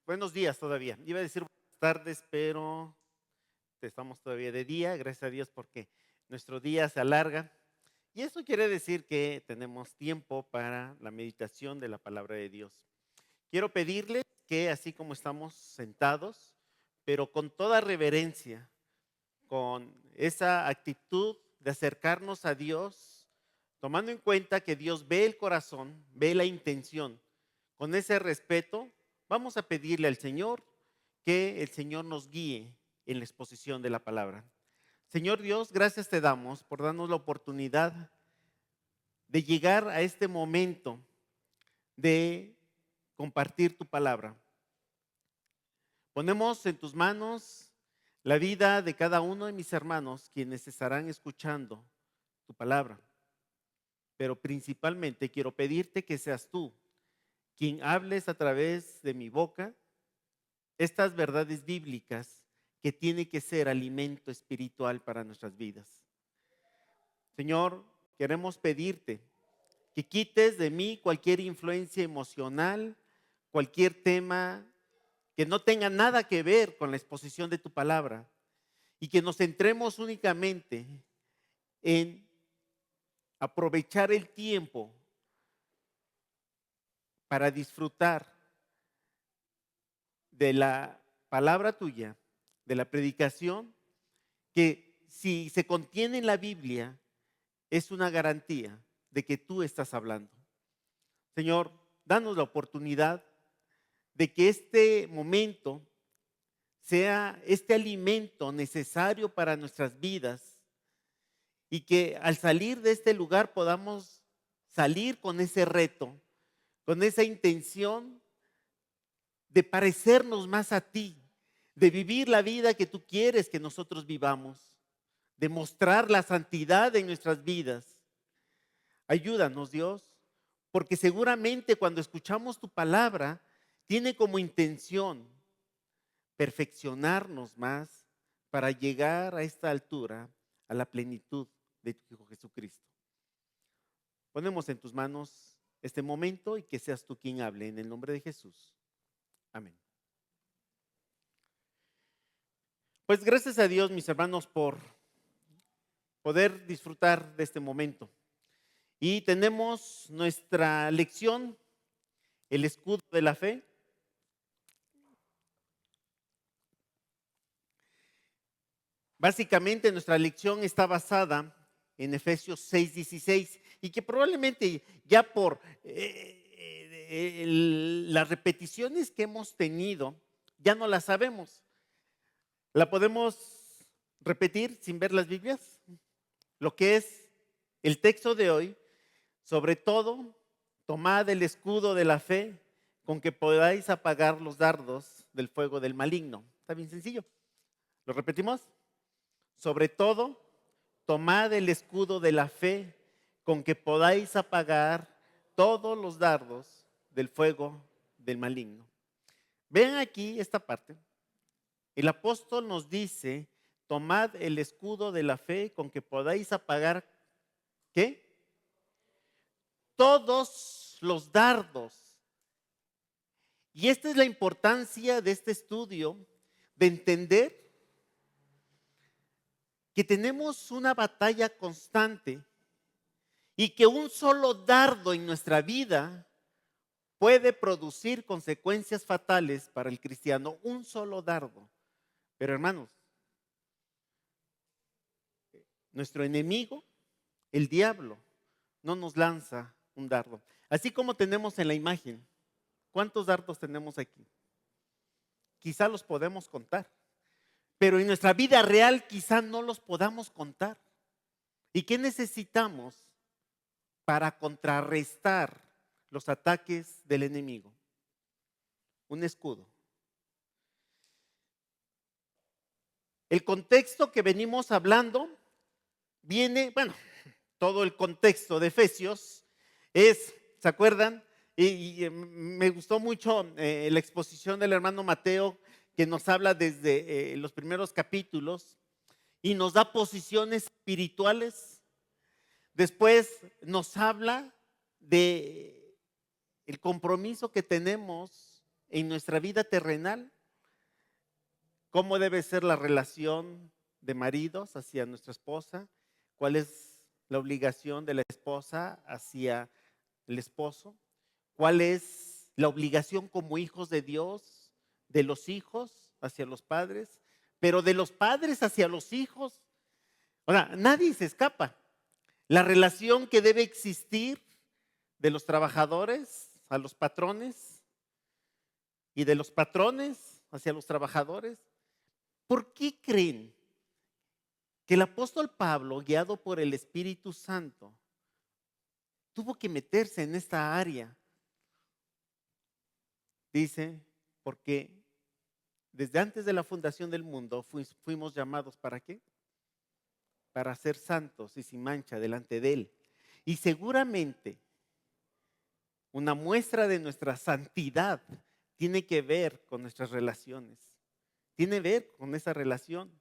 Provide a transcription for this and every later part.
Buenos días todavía. Iba a decir buenas tardes, pero estamos todavía de día, gracias a Dios porque nuestro día se alarga. Y eso quiere decir que tenemos tiempo para la meditación de la palabra de Dios. Quiero pedirles que así como estamos sentados, pero con toda reverencia, con esa actitud de acercarnos a Dios, tomando en cuenta que Dios ve el corazón, ve la intención. Con ese respeto, vamos a pedirle al Señor que el Señor nos guíe en la exposición de la palabra. Señor Dios, gracias te damos por darnos la oportunidad de llegar a este momento de compartir tu palabra. Ponemos en tus manos la vida de cada uno de mis hermanos quienes estarán escuchando tu palabra. Pero principalmente quiero pedirte que seas tú quien hables a través de mi boca estas verdades bíblicas que tiene que ser alimento espiritual para nuestras vidas. Señor, queremos pedirte que quites de mí cualquier influencia emocional, cualquier tema que no tenga nada que ver con la exposición de tu palabra y que nos centremos únicamente en aprovechar el tiempo para disfrutar de la palabra tuya, de la predicación, que si se contiene en la Biblia, es una garantía de que tú estás hablando. Señor, danos la oportunidad de que este momento sea este alimento necesario para nuestras vidas y que al salir de este lugar podamos salir con ese reto, con esa intención de parecernos más a ti, de vivir la vida que tú quieres que nosotros vivamos, de mostrar la santidad en nuestras vidas. Ayúdanos, Dios, porque seguramente cuando escuchamos tu palabra, tiene como intención perfeccionarnos más para llegar a esta altura, a la plenitud de tu Hijo Jesucristo. Ponemos en tus manos este momento y que seas tú quien hable en el nombre de Jesús. Amén. Pues gracias a Dios, mis hermanos, por poder disfrutar de este momento. Y tenemos nuestra lección, el escudo de la fe. Básicamente nuestra lección está basada en Efesios 6:16 y que probablemente ya por las repeticiones que hemos tenido, ya no la sabemos. ¿La podemos repetir sin ver las Biblias? Lo que es el texto de hoy, sobre todo, tomad el escudo de la fe con que podáis apagar los dardos del fuego del maligno. Está bien sencillo. ¿Lo repetimos? Sobre todo, tomad el escudo de la fe con que podáis apagar todos los dardos del fuego del maligno. Vean aquí esta parte. El apóstol nos dice, tomad el escudo de la fe con que podáis apagar, ¿qué? Todos los dardos. Y esta es la importancia de este estudio, de entender que tenemos una batalla constante y que un solo dardo en nuestra vida puede producir consecuencias fatales para el cristiano. Un solo dardo. Pero hermanos, nuestro enemigo, el diablo, no nos lanza un dardo. Así como tenemos en la imagen, ¿cuántos dardos tenemos aquí? Quizá los podemos contar, pero en nuestra vida real quizá no los podamos contar. ¿Y qué necesitamos para contrarrestar los ataques del enemigo? Un escudo. El contexto que venimos hablando viene, todo el contexto de Efesios es, ¿se acuerdan? Y me gustó mucho la exposición del hermano Mateo que nos habla desde los primeros capítulos y nos da posiciones espirituales. Después nos habla de el compromiso que tenemos en nuestra vida terrenal, cómo debe ser la relación de maridos hacia nuestra esposa, cuál es la obligación de la esposa hacia el esposo, cuál es la obligación como hijos de Dios de los hijos hacia los padres, pero de los padres hacia los hijos. Ahora, nadie se escapa. La relación que debe existir de los trabajadores a los patrones y de los patrones hacia los trabajadores. ¿Por qué creen que el apóstol Pablo, guiado por el Espíritu Santo, tuvo que meterse en esta área? Dice, porque desde antes de la fundación del mundo fuimos llamados ¿para qué? Para ser santos y sin mancha delante de Él. Y seguramente una muestra de nuestra santidad tiene que ver con nuestras relaciones. Tiene que ver con esa relación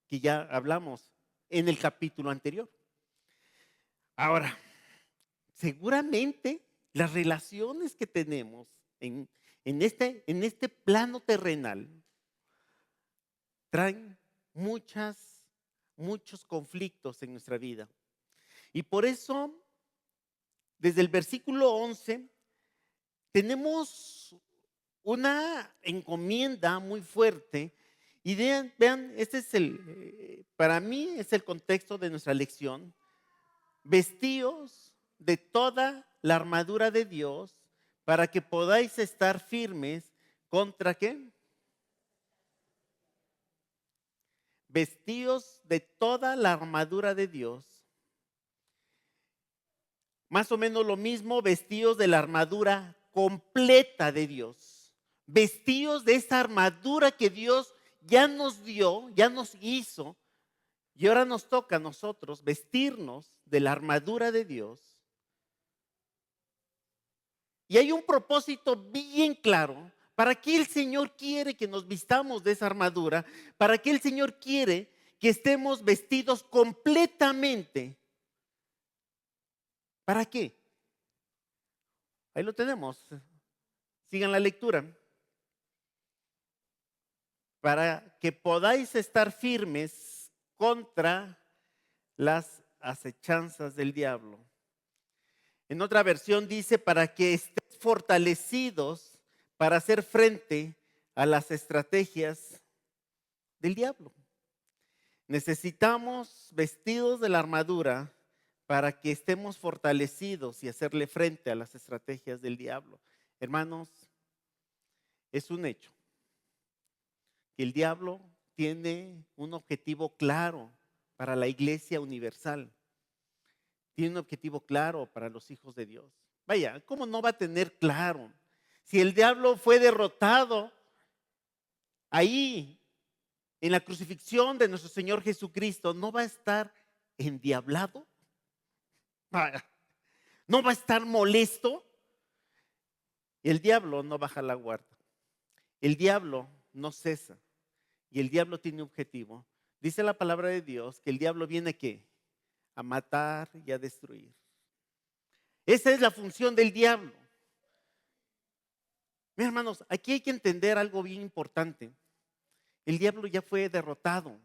que ya hablamos en el capítulo anterior. Ahora, seguramente las relaciones que tenemos en este plano terrenal traen muchos conflictos en nuestra vida. Y por eso, desde el versículo 11, tenemos una encomienda muy fuerte. Y vean, este es para mí es el contexto de nuestra lección. Vestíos de toda la armadura de Dios para que podáis estar firmes contra ¿qué? Vestíos de toda la armadura de Dios. Más o menos lo mismo, vestíos de la armadura completa de Dios. Vestíos de esa armadura que Dios ya nos dio, ya nos hizo. Y ahora nos toca a nosotros vestirnos de la armadura de Dios. Y hay un propósito bien claro. ¿Para qué el Señor quiere que nos vistamos de esa armadura? ¿Para qué el Señor quiere que estemos vestidos completamente? ¿Para qué? Ahí lo tenemos. Sigan la lectura. Para que podáis estar firmes contra las acechanzas del diablo. En otra versión dice, para que estéis fortalecidos para hacer frente a las estrategias del diablo. Necesitamos vestidos de la armadura para que estemos fortalecidos y hacerle frente a las estrategias del diablo. Hermanos, es un hecho que el diablo tiene un objetivo claro para la iglesia universal. Tiene un objetivo claro para los hijos de Dios. Vaya, ¿cómo no va a tener claro? Si el diablo fue derrotado ahí en la crucifixión de nuestro Señor Jesucristo, ¿no va a estar endiablado? ¿No va a estar molesto? El diablo no baja la guardia. El diablo no cesa. Y el diablo tiene objetivo. Dice la palabra de Dios que el diablo viene ¿qué? A matar y a destruir. Esa es la función del diablo. Mis hermanos, aquí hay que entender algo bien importante. El diablo ya fue derrotado.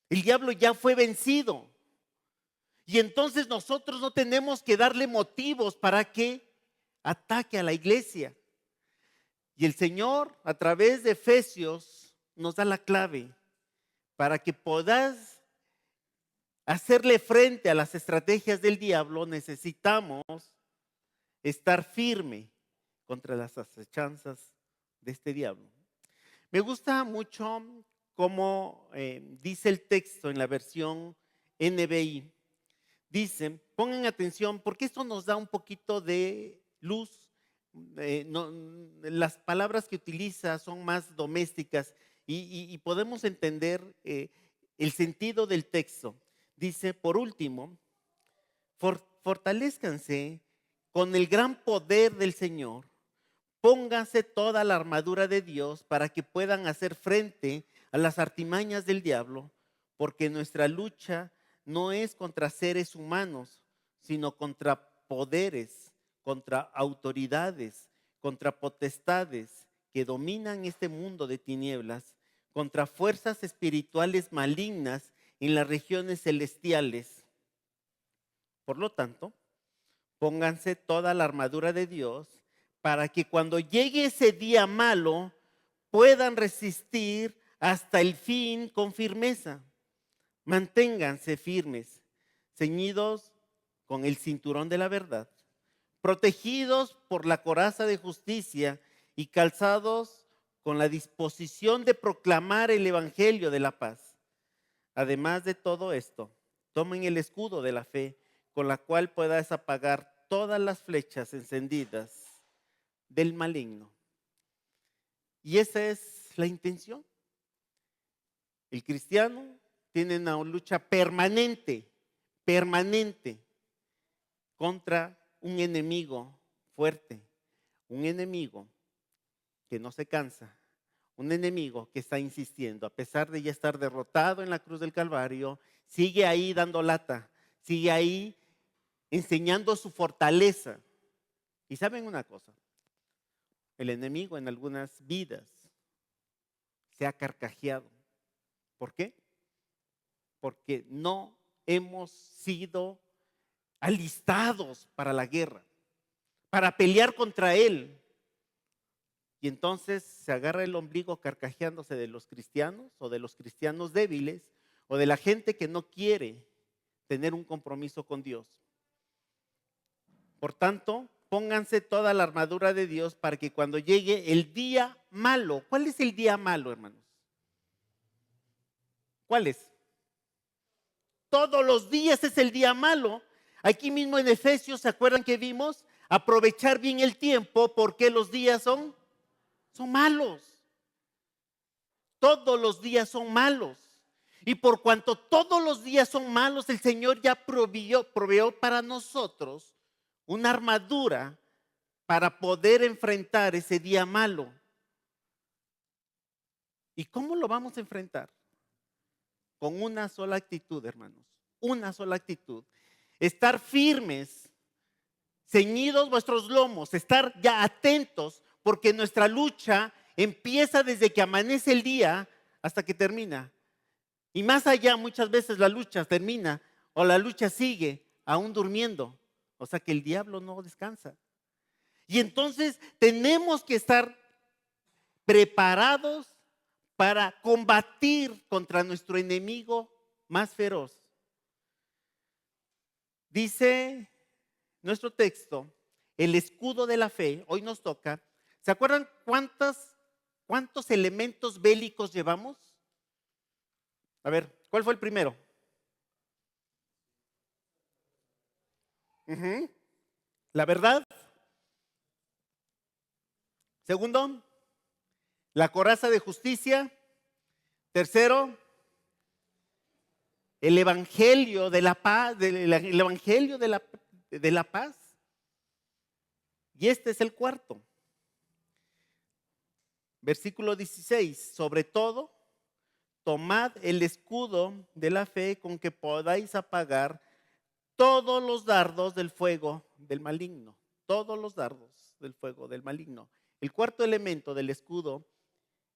El diablo ya fue vencido. Y entonces nosotros no tenemos que darle motivos para que ataque a la iglesia. Y el Señor, a través de Efesios, nos da la clave para que puedas hacerle frente a las estrategias del diablo. Necesitamos estar firme contra las acechanzas de este diablo. Me gusta mucho cómo dice el texto en la versión NBI. Dice, pongan atención porque esto nos da un poquito de luz. Las palabras que utiliza son más domésticas y podemos entender el sentido del texto. Dice, por último, fortalezcanse con el gran poder del Señor. Pónganse toda la armadura de Dios para que puedan hacer frente a las artimañas del diablo, porque nuestra lucha no es contra seres humanos, sino contra poderes, contra autoridades, contra potestades que dominan este mundo de tinieblas, contra fuerzas espirituales malignas en las regiones celestiales. Por lo tanto, pónganse toda la armadura de Dios para que cuando llegue ese día malo puedan resistir hasta el fin con firmeza. Manténganse firmes, ceñidos con el cinturón de la verdad, protegidos por la coraza de justicia y calzados con la disposición de proclamar el evangelio de la paz. Además de todo esto, tomen el escudo de la fe, con la cual puedas apagar todas las flechas encendidas del maligno. Y esa es la intención. El cristiano tiene una lucha permanente contra un enemigo fuerte, un enemigo que no se cansa, un enemigo que está insistiendo, a pesar de ya estar derrotado en la cruz del Calvario, sigue ahí dando lata, sigue ahí enseñando su fortaleza. Y saben una cosa, el enemigo en algunas vidas se ha carcajeado. ¿Por qué? Porque no hemos sido alistados para la guerra, para pelear contra él. Y entonces se agarra el ombligo carcajeándose de los cristianos o de los cristianos débiles o de la gente que no quiere tener un compromiso con Dios. Por tanto, pónganse toda la armadura de Dios para que cuando llegue el día malo. ¿Cuál es el día malo, hermanos? ¿Cuál es? Todos los días es el día malo. Aquí mismo en Efesios, ¿se acuerdan que vimos? Aprovechar bien el tiempo porque los días son malos. Todos los días son malos. Y por cuanto todos los días son malos, el Señor ya proveó para nosotros una armadura para poder enfrentar ese día malo. ¿Y cómo lo vamos a enfrentar? Con una sola actitud, hermanos. Una sola actitud. Estar firmes, ceñidos vuestros lomos, estar ya atentos, porque nuestra lucha empieza desde que amanece el día hasta que termina. Y más allá, muchas veces la lucha termina o la lucha sigue aún durmiendo. O sea que el diablo no descansa. Y entonces tenemos que estar preparados para combatir contra nuestro enemigo más feroz. Dice nuestro texto, el escudo de la fe, hoy nos toca. ¿Se acuerdan cuántos elementos bélicos llevamos? A ver, ¿cuál fue el primero? La verdad. Segundo, la coraza de justicia. Tercero, el evangelio de la paz, el evangelio de la paz. Y este es el cuarto. Versículo 16, sobre todo, tomad el escudo de la fe con que podáis apagar todos los dardos del fuego del maligno. Todos los dardos del fuego del maligno. El cuarto elemento del escudo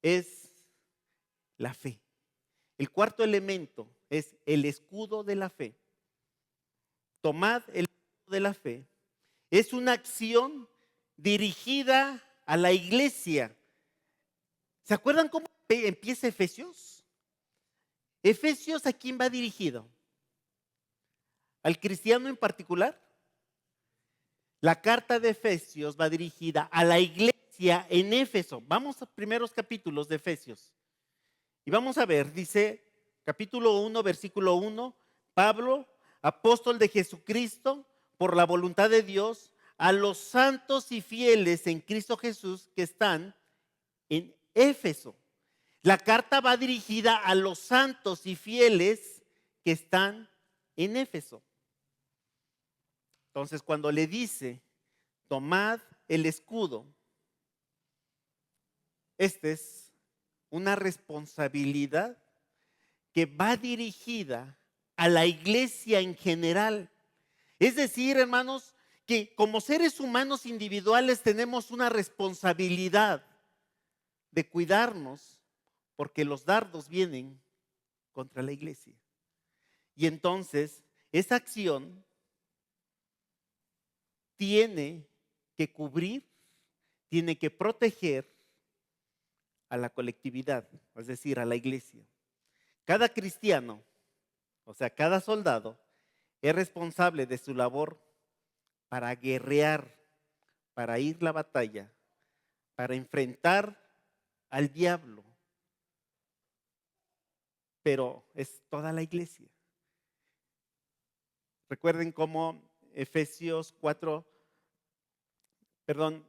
es la fe. El cuarto elemento es el escudo de la fe. Tomad el escudo de la fe. Es una acción dirigida a la iglesia. ¿Se acuerdan cómo empieza Efesios? Efesios, ¿a quién va dirigido? ¿Al cristiano en particular? La carta de Efesios va dirigida a la iglesia en Éfeso. Vamos a primeros capítulos de Efesios. Y vamos a ver, dice capítulo 1, versículo 1, Pablo, apóstol de Jesucristo, por la voluntad de Dios, a los santos y fieles en Cristo Jesús que están en Éfeso. La carta va dirigida a los santos y fieles que están en Éfeso. Entonces, cuando le dice, tomad el escudo, esta es una responsabilidad que va dirigida a la iglesia en general. Es decir, hermanos, que como seres humanos individuales tenemos una responsabilidad de cuidarnos, porque los dardos vienen contra la iglesia. Y entonces, esa acción tiene que cubrir, tiene que proteger a la colectividad, es decir, a la iglesia. Cada cristiano, o sea, cada soldado, es responsable de su labor para guerrear, para ir a la batalla, para enfrentar al diablo. Pero es toda la iglesia. Recuerden cómo Efesios 4, perdón,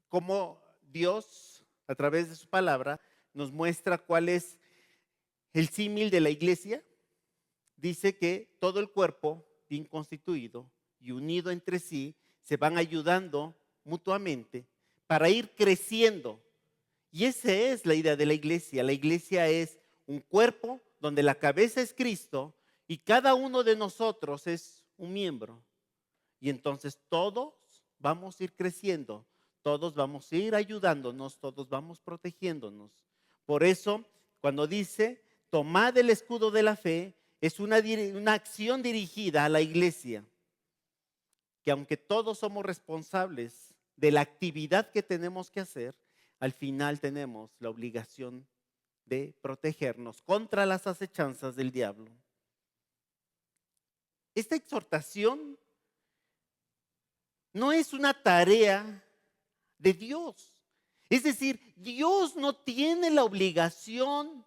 cómo Dios, a través de su palabra, nos muestra cuál es el símil de la iglesia. Dice que todo el cuerpo, bien constituido y unido entre sí, se van ayudando mutuamente para ir creciendo. Y esa es la idea de la iglesia. La iglesia es un cuerpo donde la cabeza es Cristo y cada uno de nosotros es un miembro. Y entonces todos vamos a ir creciendo, todos vamos a ir ayudándonos, todos vamos protegiéndonos. Por eso, cuando dice, tomad el escudo de la fe, es una acción dirigida a la iglesia, que aunque todos somos responsables de la actividad que tenemos que hacer, al final tenemos la obligación de protegernos contra las acechanzas del diablo. Esta exhortación no es una tarea de Dios. Es decir, Dios no tiene la obligación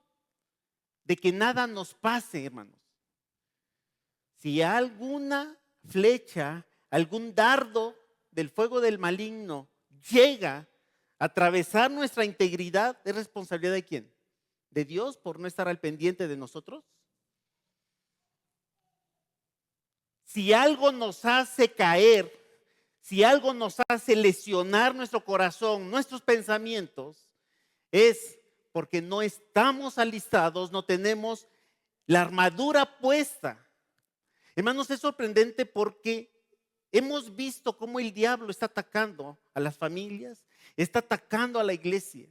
de que nada nos pase, hermanos. Si alguna flecha, algún dardo del fuego del maligno llega a atravesar nuestra integridad, ¿es responsabilidad de quién? ¿De Dios por no estar al pendiente de nosotros? Si algo nos hace caer, si algo nos hace lesionar nuestro corazón, nuestros pensamientos, es porque no estamos alistados, no tenemos la armadura puesta. Hermanos, es sorprendente porque hemos visto cómo el diablo está atacando a las familias, está atacando a la iglesia.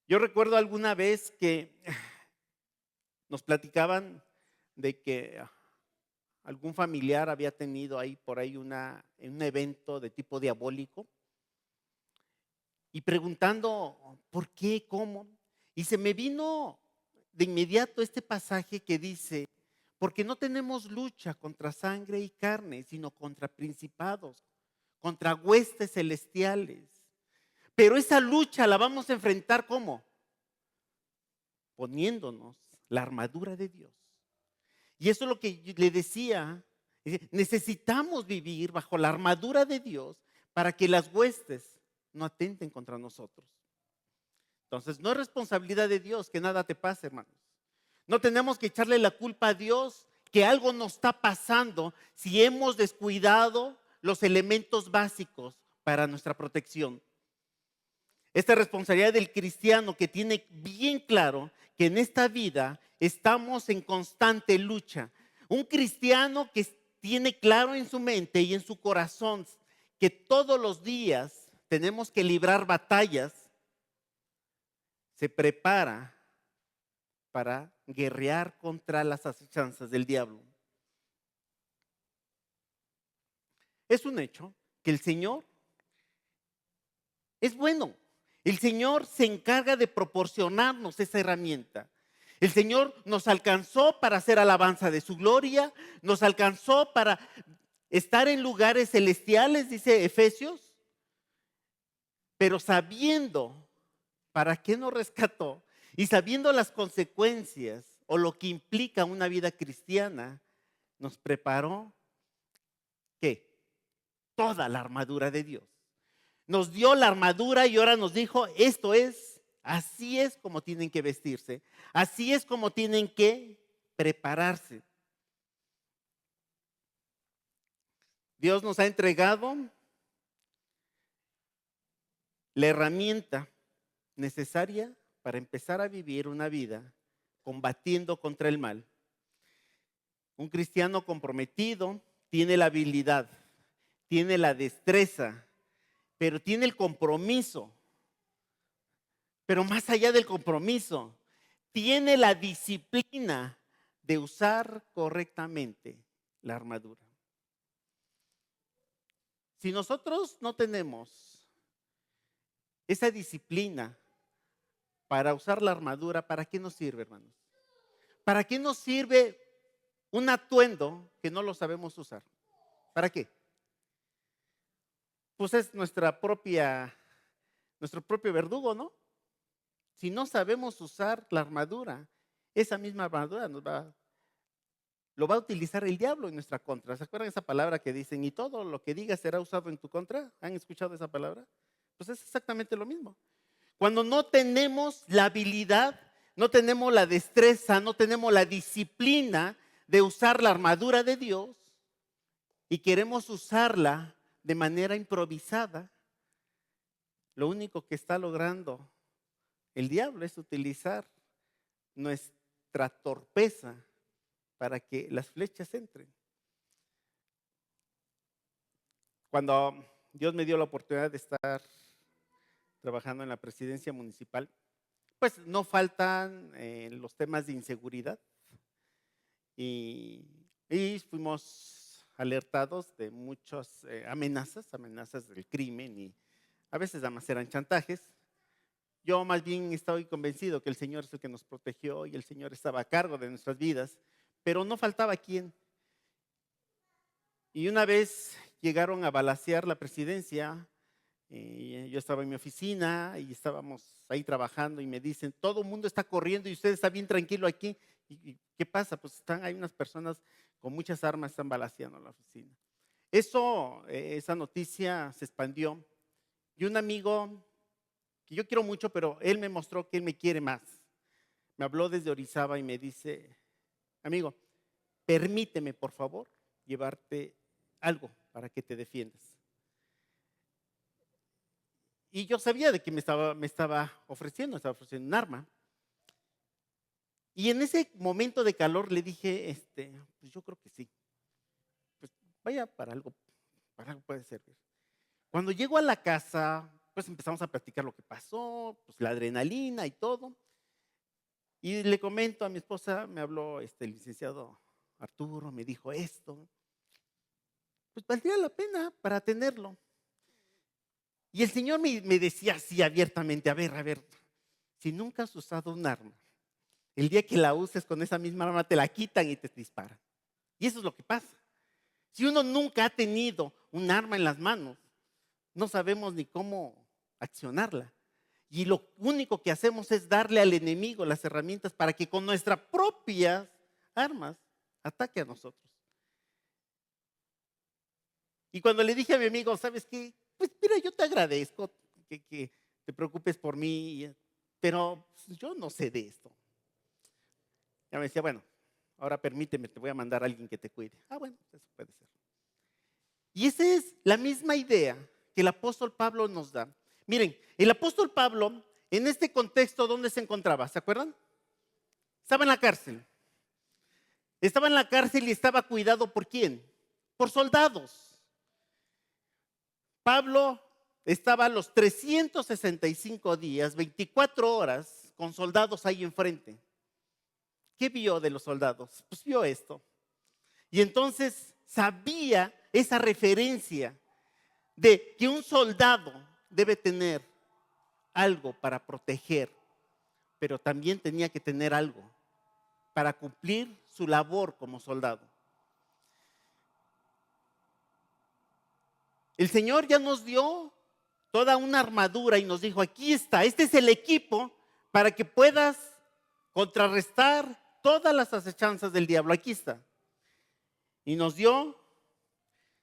Yo recuerdo alguna vez que nos platicaban de que algún familiar había tenido ahí por ahí un evento de tipo diabólico y preguntando por qué, cómo. Y se me vino de inmediato este pasaje que dice, porque no tenemos lucha contra sangre y carne, sino contra principados, contra huestes celestiales. Pero esa lucha la vamos a enfrentar ¿cómo? Poniéndonos la armadura de Dios. Y eso es lo que le decía, necesitamos vivir bajo la armadura de Dios para que las huestes no atenten contra nosotros. Entonces, no es responsabilidad de Dios que nada te pase, hermanos. No tenemos que echarle la culpa a Dios que algo nos está pasando si hemos descuidado los elementos básicos para nuestra protección. Esta responsabilidad del cristiano que tiene bien claro que en esta vida estamos en constante lucha. Un cristiano que tiene claro en su mente y en su corazón que todos los días tenemos que librar batallas, se prepara para guerrear contra las acechanzas del diablo. Es un hecho que el Señor es bueno. El Señor se encarga de proporcionarnos esa herramienta. El Señor nos alcanzó para hacer alabanza de su gloria, nos alcanzó para estar en lugares celestiales, dice Efesios, pero sabiendo para qué nos rescató y sabiendo las consecuencias o lo que implica una vida cristiana, nos preparó, ¿qué? Toda la armadura de Dios. Nos dio la armadura y ahora nos dijo, así es como tienen que vestirse, así es como tienen que prepararse. Dios nos ha entregado la herramienta necesaria para empezar a vivir una vida combatiendo contra el mal. Un cristiano comprometido tiene la habilidad, tiene la destreza, pero tiene el compromiso. Pero más allá del compromiso, tiene la disciplina de usar correctamente la armadura. Si nosotros no tenemos esa disciplina para usar la armadura, ¿para qué nos sirve, hermanos? ¿Para qué nos sirve un atuendo que no lo sabemos usar? ¿Para qué? Pues es nuestro propio verdugo, ¿no? Si no sabemos usar la armadura, esa misma armadura lo va a utilizar el diablo en nuestra contra. ¿Se acuerdan esa palabra que dicen, y todo lo que digas será usado en tu contra? ¿Han escuchado esa palabra? Pues es exactamente lo mismo. Cuando no tenemos la habilidad, no tenemos la destreza, no tenemos la disciplina de usar la armadura de Dios y queremos usarla de manera improvisada, lo único que está logrando el diablo es utilizar nuestra torpeza para que las flechas entren. Cuando Dios me dio la oportunidad de estar trabajando en la presidencia municipal, pues no faltan los temas de inseguridad y fuimos alertados de muchas amenazas del crimen, y a veces además eran chantajes. Yo más bien estoy convencido que el Señor es el que nos protegió y el Señor estaba a cargo de nuestras vidas, pero no faltaba quien. Y una vez llegaron a balacear la presidencia, yo estaba en mi oficina y estábamos ahí trabajando y me dicen, todo el mundo está corriendo y usted está bien tranquilo aquí. ¿Y qué pasa? Pues hay unas personas con muchas armas, están balaceando la oficina. Esa noticia se expandió y un amigo que yo quiero mucho, pero él me mostró que él me quiere más. Me habló desde Orizaba y me dice, amigo, permíteme por favor llevarte algo para que te defiendas. Y yo sabía de que me estaba ofreciendo un arma. Y en ese momento de calor le dije, pues yo creo que sí. Pues vaya, para algo puede servir. Cuando llego a la casa, pues empezamos a platicar lo que pasó, pues la adrenalina y todo. Y le comento a mi esposa, me habló el licenciado Arturo, me dijo esto. Pues valdría la pena para tenerlo. Y el Señor me decía así abiertamente, a ver, si nunca has usado un arma, el día que la uses con esa misma arma te la quitan y te disparan. Y eso es lo que pasa. Si uno nunca ha tenido un arma en las manos, no sabemos ni cómo accionarla. Y lo único que hacemos es darle al enemigo las herramientas para que con nuestras propias armas ataque a nosotros. Y cuando le dije a mi amigo, ¿sabes qué? Pues mira, yo te agradezco que te preocupes por mí, pero yo no sé de esto. Ya me decía, bueno, ahora permíteme, te voy a mandar a alguien que te cuide. Bueno, eso puede ser. Y esa es la misma idea que el apóstol Pablo nos da. Miren, el apóstol Pablo, en este contexto, ¿dónde se encontraba? ¿Se acuerdan? Estaba en la cárcel. Estaba en la cárcel y estaba cuidado ¿por quién? Por soldados. Pablo estaba los 365 días, 24 horas, con soldados ahí enfrente. ¿Qué vio de los soldados? Pues vio esto. Y entonces sabía esa referencia de que un soldado debe tener algo para proteger, pero también tenía que tener algo para cumplir su labor como soldado. El Señor ya nos dio toda una armadura y nos dijo, aquí está, este es el equipo para que puedas contrarrestar todas las acechanzas del diablo. Aquí está. Y nos dio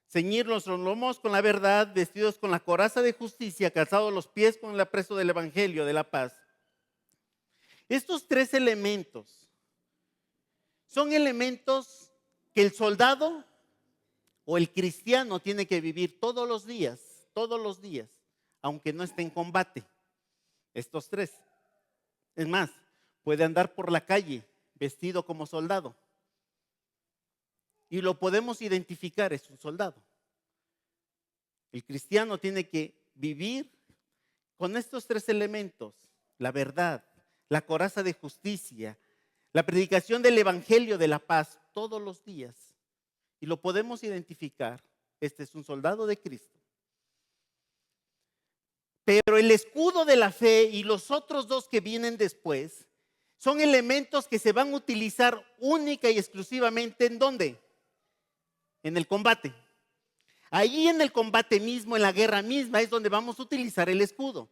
ceñir nuestros lomos con la verdad, vestidos con la coraza de justicia, calzados los pies con el apresto del evangelio de la paz. Estos tres elementos son elementos que el soldado o el cristiano tiene que vivir todos los días, aunque no esté en combate. estos tres. Es más, puede andar por la calle vestido como soldado. Y lo podemos identificar, es un soldado. El cristiano tiene que vivir con estos tres elementos: la verdad, la coraza de justicia, la predicación del evangelio de la paz todos los días. Y lo podemos identificar. Este es un soldado de Cristo. Pero el escudo de la fe y los otros dos que vienen después son elementos que se van a utilizar única y exclusivamente ¿en dónde? En el combate. Ahí en el combate mismo, en la guerra misma, es donde vamos a utilizar el escudo.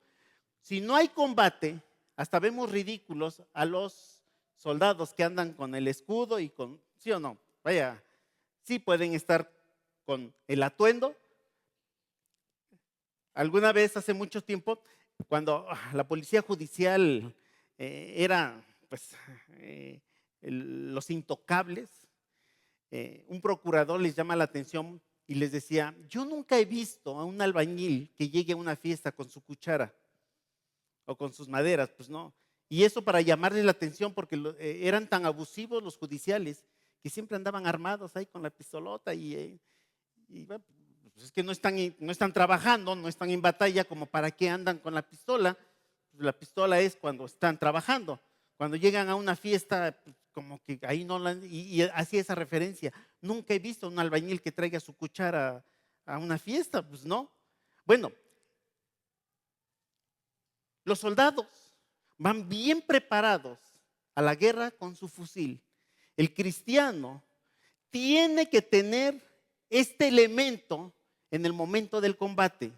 Si no hay combate, hasta vemos ridículos a los soldados que andan con el escudo y con, ¿sí o no? Vaya, sí pueden estar con el atuendo. Alguna vez, hace mucho tiempo, cuando la policía judicial era pues, los intocables, un procurador les llama la atención y les decía: yo nunca he visto a un albañil que llegue a una fiesta con su cuchara o con sus maderas, pues no. Y eso para llamarles la atención, porque eran tan abusivos los judiciales que siempre andaban armados ahí con la pistolota y bueno, pues es que no están trabajando, no están en batalla, como para qué andan con la pistola. La pistola es cuando están trabajando. Cuando llegan a una fiesta, pues como que ahí no y hacía esa referencia. Nunca he visto a un albañil que traiga su cuchara a una fiesta, pues no. Bueno, los soldados van bien preparados a la guerra con su fusil. El cristiano tiene que tener este elemento en el momento del combate,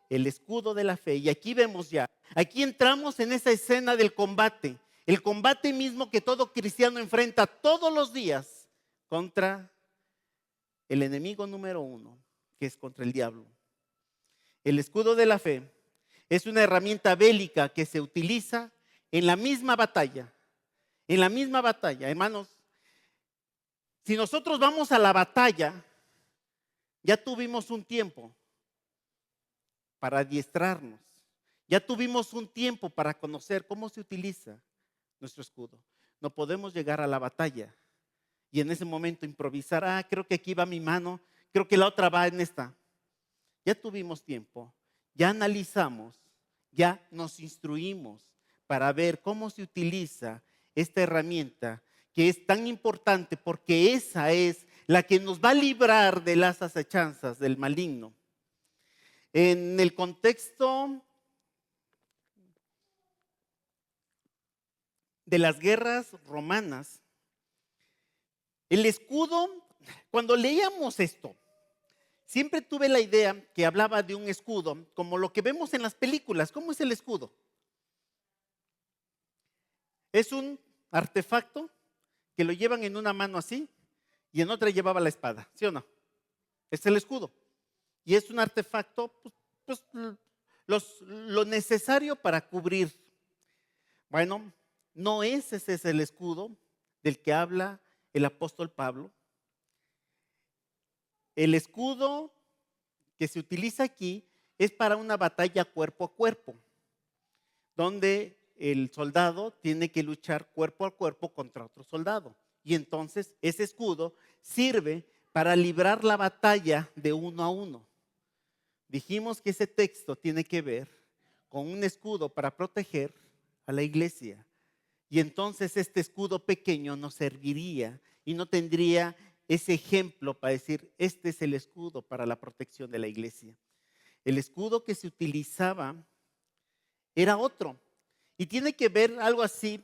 el escudo de la fe. Y aquí vemos ya, aquí entramos en esa escena del combate, el combate mismo que todo cristiano enfrenta todos los días contra el enemigo número uno, que es contra el diablo. El escudo de la fe es una herramienta bélica que se utiliza en la misma batalla. En la misma batalla, hermanos. Si nosotros vamos a la batalla, ya tuvimos un tiempo para adiestrarnos. Ya tuvimos un tiempo para conocer cómo se utiliza nuestro escudo. No podemos llegar a la batalla y en ese momento improvisar. Creo que aquí va mi mano, creo que la otra va en esta. Ya tuvimos tiempo, ya analizamos, ya nos instruimos para ver cómo se utiliza esta herramienta que es tan importante, porque esa es la que nos va a librar de las acechanzas del maligno. En el contexto de las guerras romanas, el escudo, cuando leíamos esto, siempre tuve la idea que hablaba de un escudo, como lo que vemos en las películas. ¿Cómo es el escudo? Es un artefacto que lo llevan en una mano así y en otra llevaba la espada, ¿sí o no? Es el escudo. Y es un artefacto, pues, lo necesario para cubrir. Bueno, no ese es el escudo del que habla el apóstol Pablo. El escudo que se utiliza aquí es para una batalla cuerpo a cuerpo, donde el soldado tiene que luchar cuerpo a cuerpo contra otro soldado. Y entonces ese escudo sirve para librar la batalla de uno a uno. Dijimos que ese texto tiene que ver con un escudo para proteger a la iglesia. Y entonces este escudo pequeño nos serviría y no tendría ese ejemplo para decir: este es el escudo para la protección de la iglesia. El escudo que se utilizaba era otro. Y tiene que ver algo así.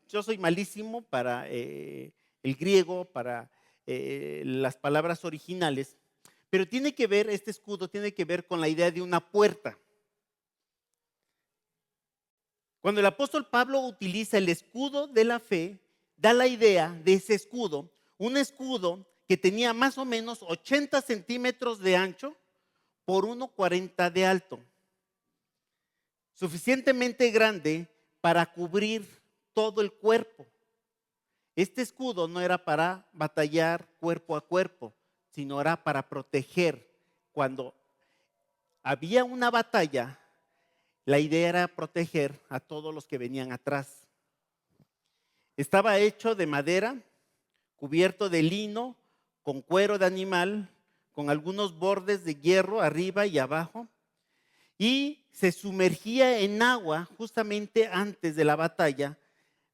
Yo soy malísimo para el griego, para las palabras originales. Pero tiene que ver, este escudo tiene que ver con la idea de una puerta. Cuando el apóstol Pablo utiliza el escudo de la fe, da la idea de ese escudo, un escudo que tenía más o menos 80 centímetros de ancho por 1,40 de alto. Suficientemente grande para cubrir todo el cuerpo. Este escudo no era para batallar cuerpo a cuerpo, sino era para proteger. Cuando había una batalla, la idea era proteger a todos los que venían atrás. Estaba hecho de madera, cubierto de lino, con cuero de animal, con algunos bordes de hierro arriba y abajo, y se sumergía en agua justamente antes de la batalla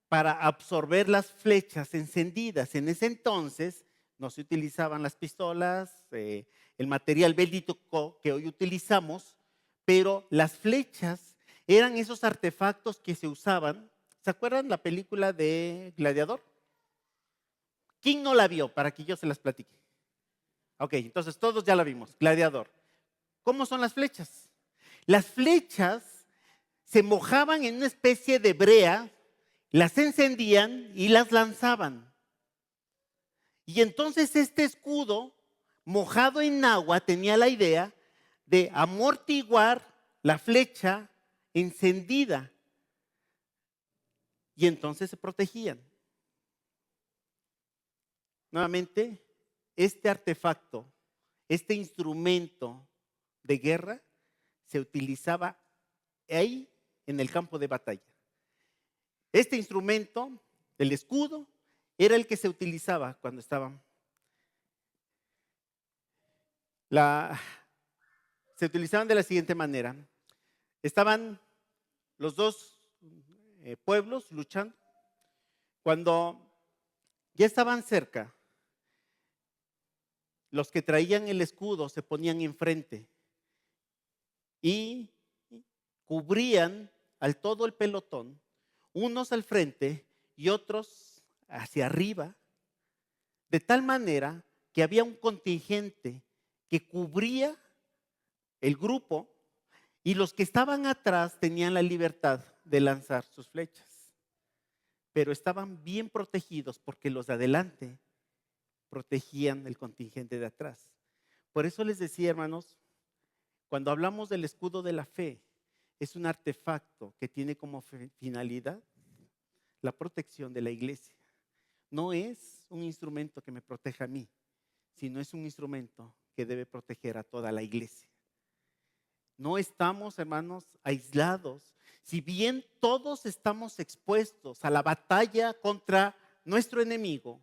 para absorber las flechas encendidas. En ese entonces no se utilizaban las pistolas, el material bélico que hoy utilizamos, pero las flechas eran esos artefactos que se usaban. ¿Se acuerdan la película de Gladiador? ¿Quién no la vio? Para que yo se las platique. Ok, entonces todos ya la vimos. Gladiador. ¿Cómo son las flechas? Las flechas se mojaban en una especie de brea, las encendían y las lanzaban. Y entonces este escudo mojado en agua tenía la idea de amortiguar la flecha encendida. Y entonces se protegían. Nuevamente, este artefacto, este instrumento de guerra se utilizaba ahí en el campo de batalla. Este instrumento, el escudo, era el que se utilizaba cuando estaban. Se utilizaban de la siguiente manera. Estaban los dos pueblos luchando. Cuando ya estaban cerca, los que traían el escudo se ponían enfrente y cubrían al todo el pelotón, unos al frente y otros hacia arriba, de tal manera que había un contingente que cubría el grupo y los que estaban atrás tenían la libertad de lanzar sus flechas, pero estaban bien protegidos porque los de adelante protegían el contingente de atrás. Por eso les decía, hermanos, cuando hablamos del escudo de la fe, es un artefacto que tiene como finalidad la protección de la iglesia. No es un instrumento que me proteja a mí, sino es un instrumento que debe proteger a toda la iglesia. No estamos, hermanos, aislados. Si bien todos estamos expuestos a la batalla contra nuestro enemigo,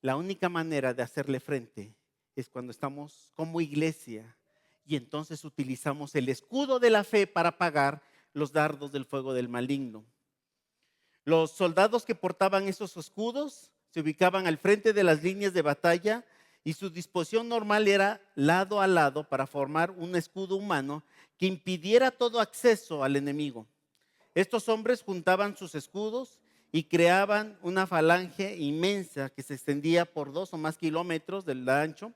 la única manera de hacerle frente es cuando estamos como iglesia y entonces utilizamos el escudo de la fe para apagar los dardos del fuego del maligno. Los soldados que portaban esos escudos se ubicaban al frente de las líneas de batalla y su disposición normal era lado a lado para formar un escudo humano que impidiera todo acceso al enemigo. Estos hombres juntaban sus escudos y creaban una falange inmensa que se extendía por 2 o más kilómetros del ancho.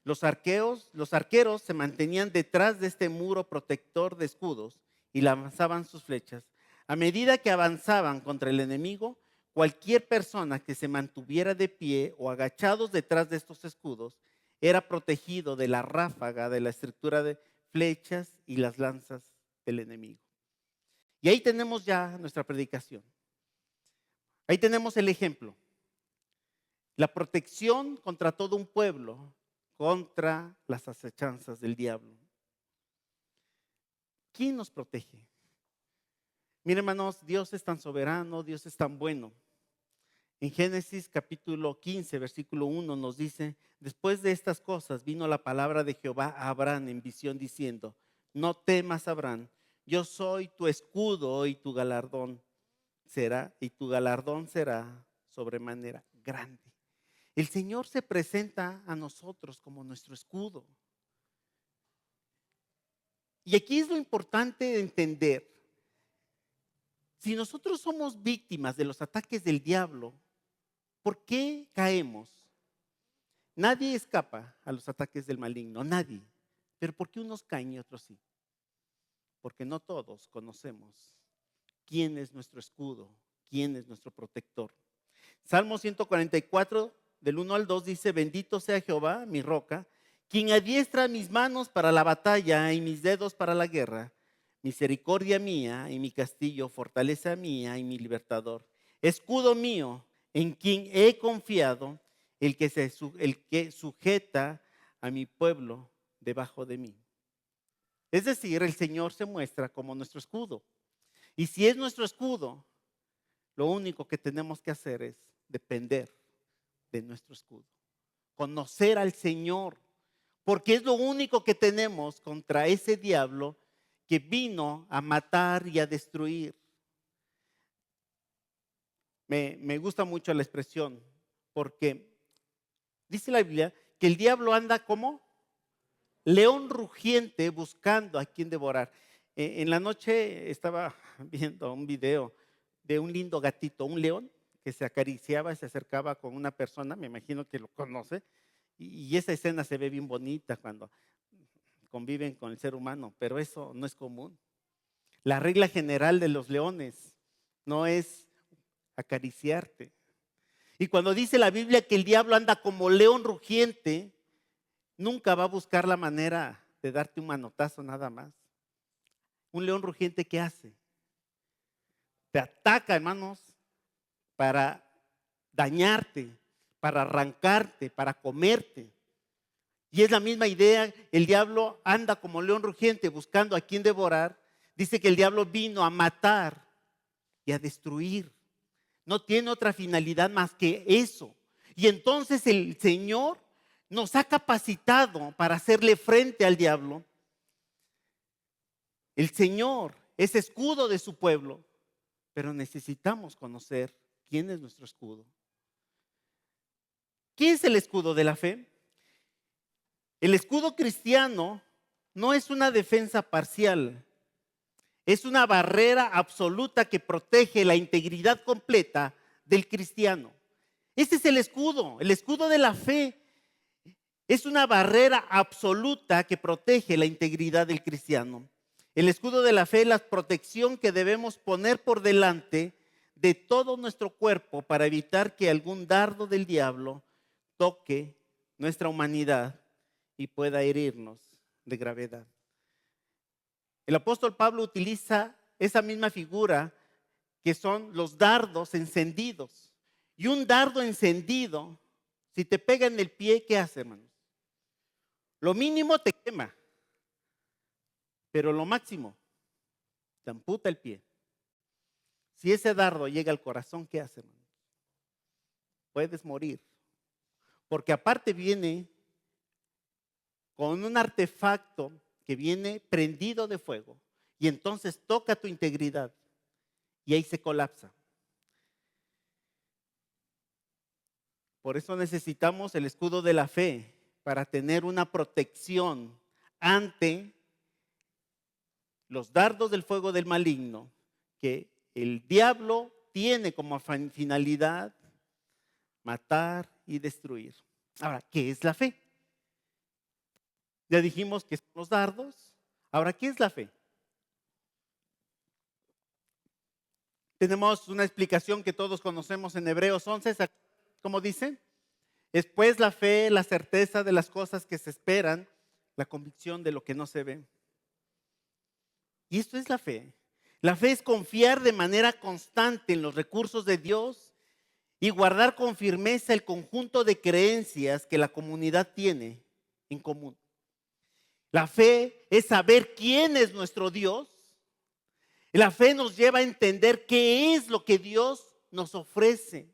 Los arqueros se mantenían detrás de este muro protector de escudos y lanzaban sus flechas. A medida que avanzaban contra el enemigo, cualquier persona que se mantuviera de pie o agachados detrás de estos escudos era protegido de la ráfaga, de la estructura de flechas y las lanzas del enemigo. Y ahí tenemos ya nuestra predicación. Ahí tenemos el ejemplo. La protección contra todo un pueblo, contra las acechanzas del diablo. ¿Quién nos protege? Miren, hermanos, Dios es tan soberano, Dios es tan bueno. En Génesis capítulo 15, versículo 1 nos dice: después de estas cosas vino la palabra de Jehová a Abraham en visión diciendo: no temas, Abraham, yo soy tu escudo y tu galardón será sobremanera grande. El Señor se presenta a nosotros como nuestro escudo. Y aquí es lo importante de entender. Si nosotros somos víctimas de los ataques del diablo, ¿por qué caemos? Nadie escapa a los ataques del maligno, nadie. Pero ¿por qué unos caen y otros sí? Porque no todos conocemos quién es nuestro escudo, quién es nuestro protector. Salmo 144, del 1 al 2 dice: bendito sea Jehová, mi roca, quien adiestra mis manos para la batalla y mis dedos para la guerra. Misericordia mía y mi castillo, fortaleza mía y mi libertador. Escudo mío en quien he confiado, el que sujeta a mi pueblo debajo de mí. Es decir, el Señor se muestra como nuestro escudo. Y si es nuestro escudo, lo único que tenemos que hacer es depender de nuestro escudo. Conocer al Señor, porque es lo único que tenemos contra ese diablo que vino a matar y a destruir. Me gusta mucho la expresión, porque dice la Biblia que el diablo anda como león rugiente buscando a quien devorar. En la noche estaba viendo un video de un lindo gatito, un león que se acariciaba y se acercaba con una persona, me imagino que lo conoce, y esa escena se ve bien bonita cuando conviven con el ser humano, pero eso no es común. La regla general de los leones no es acariciarte. Y cuando dice la Biblia que el diablo anda como león rugiente, nunca va a buscar la manera de darte un manotazo nada más. Un león rugiente, ¿qué hace? Te ataca, hermanos, para dañarte, para arrancarte, para comerte. Y es la misma idea, el diablo anda como león rugiente buscando a quien devorar. Dice que el diablo vino a matar y a destruir. No tiene otra finalidad más que eso. Y entonces el Señor nos ha capacitado para hacerle frente al diablo. El Señor es escudo de su pueblo, pero necesitamos conocer quién es nuestro escudo. ¿Qué es el escudo de la fe? El escudo cristiano no es una defensa parcial, es una barrera absoluta que protege la integridad completa del cristiano. Este es el escudo de la fe. Es una barrera absoluta que protege la integridad del cristiano. El escudo de la fe es la protección que debemos poner por delante de todo nuestro cuerpo para evitar que algún dardo del diablo toque nuestra humanidad y pueda herirnos de gravedad. El apóstol Pablo utiliza esa misma figura que son los dardos encendidos. Y un dardo encendido, si te pega en el pie, ¿qué hace, hermanos? Lo mínimo te quema, pero lo máximo te amputa el pie. Si ese dardo llega al corazón, ¿qué hace, hermano? Puedes morir. Porque aparte viene con un artefacto que viene prendido de fuego y entonces toca tu integridad y ahí se colapsa. Por eso necesitamos el escudo de la fe para tener una protección ante los dardos del fuego del maligno que el diablo tiene como finalidad matar y destruir. Ahora, ¿qué es la fe? Ya dijimos que son los dardos. Ahora, ¿qué es la fe? Tenemos una explicación que todos conocemos en Hebreos 11, ¿cómo dice? Es pues la fe, la certeza de las cosas que se esperan, la convicción de lo que no se ve. Y esto es la fe. La fe es confiar de manera constante en los recursos de Dios y guardar con firmeza el conjunto de creencias que la comunidad tiene en común. La fe es saber quién es nuestro Dios. La fe nos lleva a entender qué es lo que Dios nos ofrece.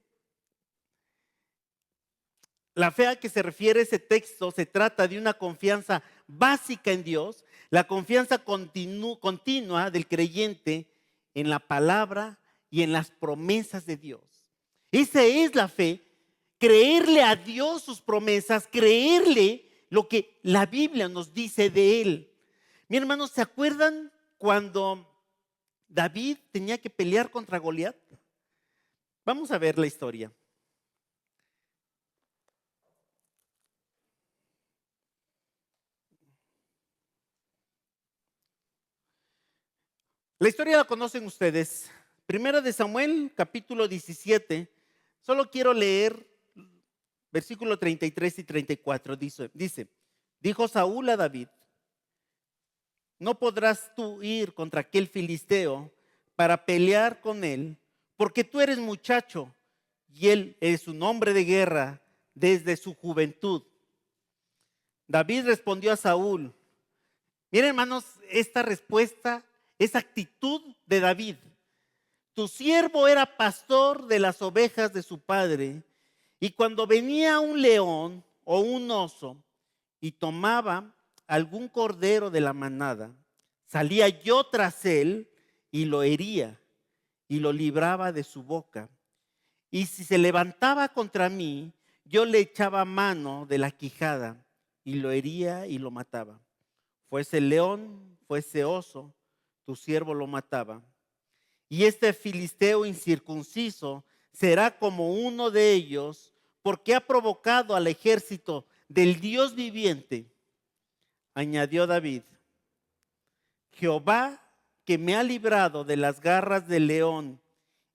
La fe a que se refiere ese texto se trata de una confianza básica en Dios, la confianza continua del creyente en la palabra y en las promesas de Dios. Esa es la fe, creerle a Dios sus promesas, creerle lo que la Biblia nos dice de Él. Mi hermano, ¿se acuerdan cuando David tenía que pelear contra Goliat? Vamos a ver la historia. La historia la conocen ustedes. Primera de Samuel, capítulo 17. Solo quiero leer versículo 33 y 34. Dice, dijo Saúl a David: no podrás tú ir contra aquel filisteo para pelear con él, porque tú eres muchacho y él es un hombre de guerra desde su juventud. David respondió a Saúl: Miren, hermanos, esta respuesta, esa actitud de David. Tu siervo era pastor de las ovejas de su padre, y cuando venía un león o un oso y tomaba algún cordero de la manada, salía yo tras él y lo hería y lo libraba de su boca. Y si se levantaba contra mí, yo le echaba mano de la quijada y lo hería y lo mataba. Fuese león, fuese oso, tu siervo lo mataba. Y este filisteo incircunciso será como uno de ellos, porque ha provocado al ejército del Dios viviente. Añadió David: Jehová, que me ha librado de las garras del león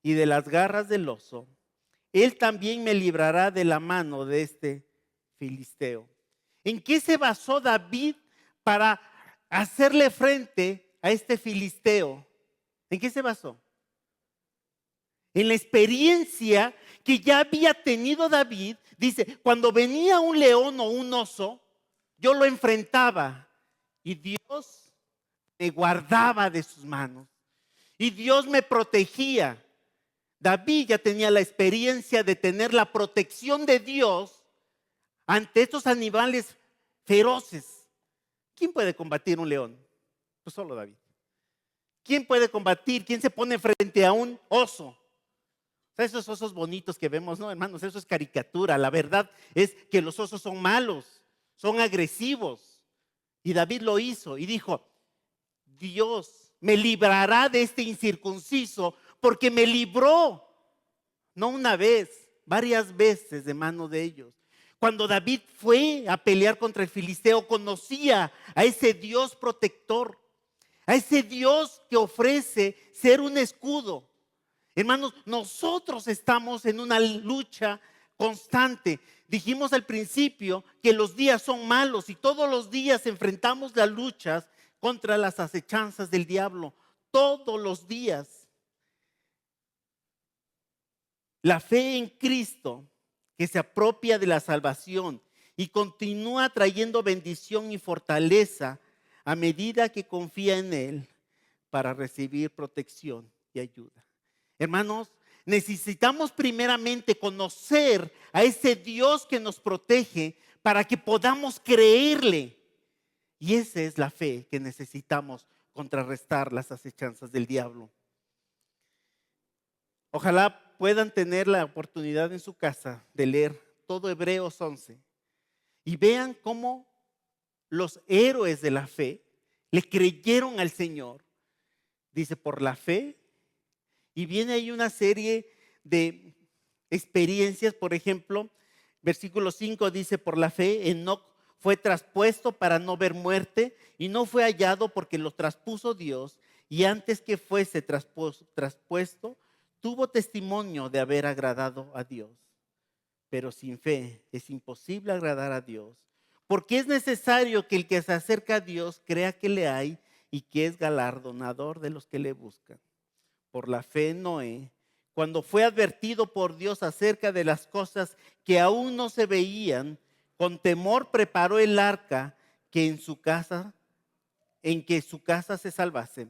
y de las garras del oso, él también me librará de la mano de este filisteo. ¿En qué se basó David para hacerle frente a este filisteo? ¿En qué se basó? En la experiencia que ya había tenido David. Dice, cuando venía un león o un oso, yo lo enfrentaba y Dios me guardaba de sus manos y Dios me protegía. David ya tenía la experiencia de tener la protección de Dios ante estos animales feroces. ¿Quién puede combatir un león? Pues solo David. ¿Quién puede combatir? ¿Quién se pone frente a un oso? Esos osos bonitos que vemos, no, hermanos, eso es caricatura. La verdad es que los osos son malos, son agresivos. Y David lo hizo y dijo: Dios me librará de este incircunciso, porque me libró, no una vez, varias veces de mano de ellos. Cuando David fue a pelear contra el filisteo, conocía a ese Dios protector, a ese Dios que ofrece ser un escudo. Hermanos, nosotros estamos en una lucha constante. Dijimos al principio que los días son malos y todos los días enfrentamos las luchas contra las acechanzas del diablo. Todos los días. La fe en Cristo, que se apropia de la salvación y continúa trayendo bendición y fortaleza a medida que confía en Él para recibir protección y ayuda. Hermanos, necesitamos primeramente conocer a ese Dios que nos protege para que podamos creerle. Y esa es la fe que necesitamos contrarrestar las acechanzas del diablo. Ojalá puedan tener la oportunidad en su casa de leer todo Hebreos 11 y vean cómo los héroes de la fe le creyeron al Señor. Dice, por la fe. Y viene ahí una serie de experiencias. Por ejemplo, versículo 5 dice, por la fe Enoc fue traspuesto para no ver muerte y no fue hallado porque lo traspuso Dios, y antes que fuese traspuesto tuvo testimonio de haber agradado a Dios. Pero sin fe es imposible agradar a Dios, porque es necesario que el que se acerca a Dios crea que le hay y que es galardonador de los que le buscan. Por la fe Noé, cuando fue advertido por Dios acerca de las cosas que aún no se veían, con temor preparó el arca en que su casa se salvase.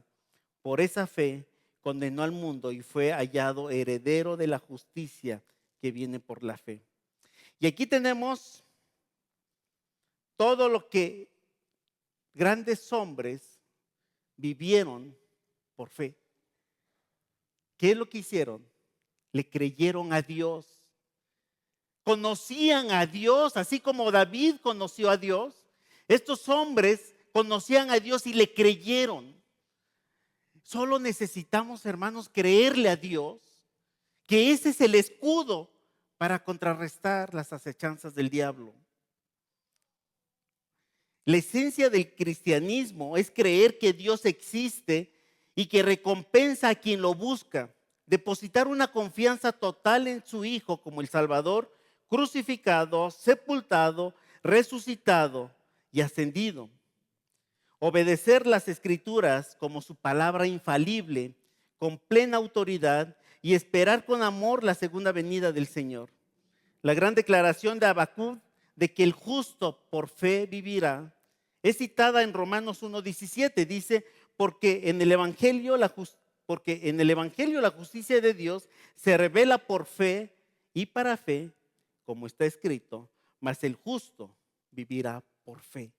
Por esa fe condenó al mundo y fue hallado heredero de la justicia que viene por la fe. Y aquí tenemos todo lo que grandes hombres vivieron por fe. ¿Qué es lo que hicieron? Le creyeron a Dios. Conocían a Dios, así como David conoció a Dios. Estos hombres conocían a Dios y le creyeron. Solo necesitamos, hermanos, creerle a Dios, que ese es el escudo para contrarrestar las acechanzas del diablo. La esencia del cristianismo es creer que Dios existe y que recompensa a quien lo busca. Depositar una confianza total en su Hijo como el Salvador, crucificado, sepultado, resucitado y ascendido. Obedecer las Escrituras como su palabra infalible, con plena autoridad, y esperar con amor la segunda venida del Señor. La gran declaración de Habacuc de que el justo por fe vivirá Es citada en Romanos 1:17. Dice, porque en el Evangelio la justicia de Dios se revela por fe y para fe, como está escrito, mas el justo vivirá por fe.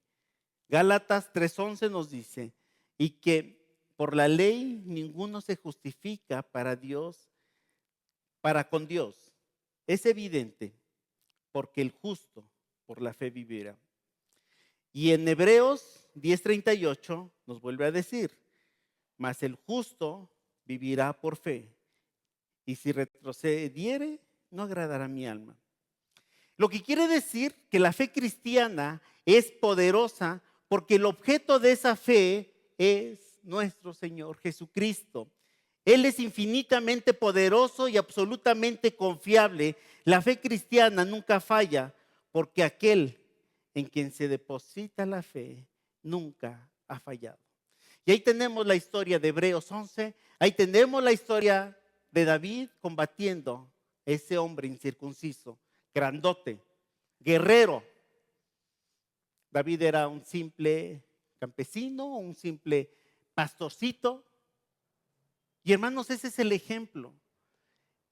Gálatas 3:11 nos dice, y que por la ley ninguno se justifica para con Dios. Es evidente, porque el justo por la fe vivirá. Y en Hebreos 10:38 nos vuelve a decir, mas el justo vivirá por fe, y si retrocediere, no agradará a mi alma. Lo que quiere decir que la fe cristiana es poderosa porque el objeto de esa fe es nuestro Señor Jesucristo. Él es infinitamente poderoso y absolutamente confiable. La fe cristiana nunca falla porque aquel en quien se deposita la fe nunca ha fallado. Y ahí tenemos la historia de Hebreos 11, ahí tenemos la historia de David combatiendo a ese hombre incircunciso, grandote, guerrero. David era un simple campesino, un simple pastorcito. Y hermanos, ese es el ejemplo.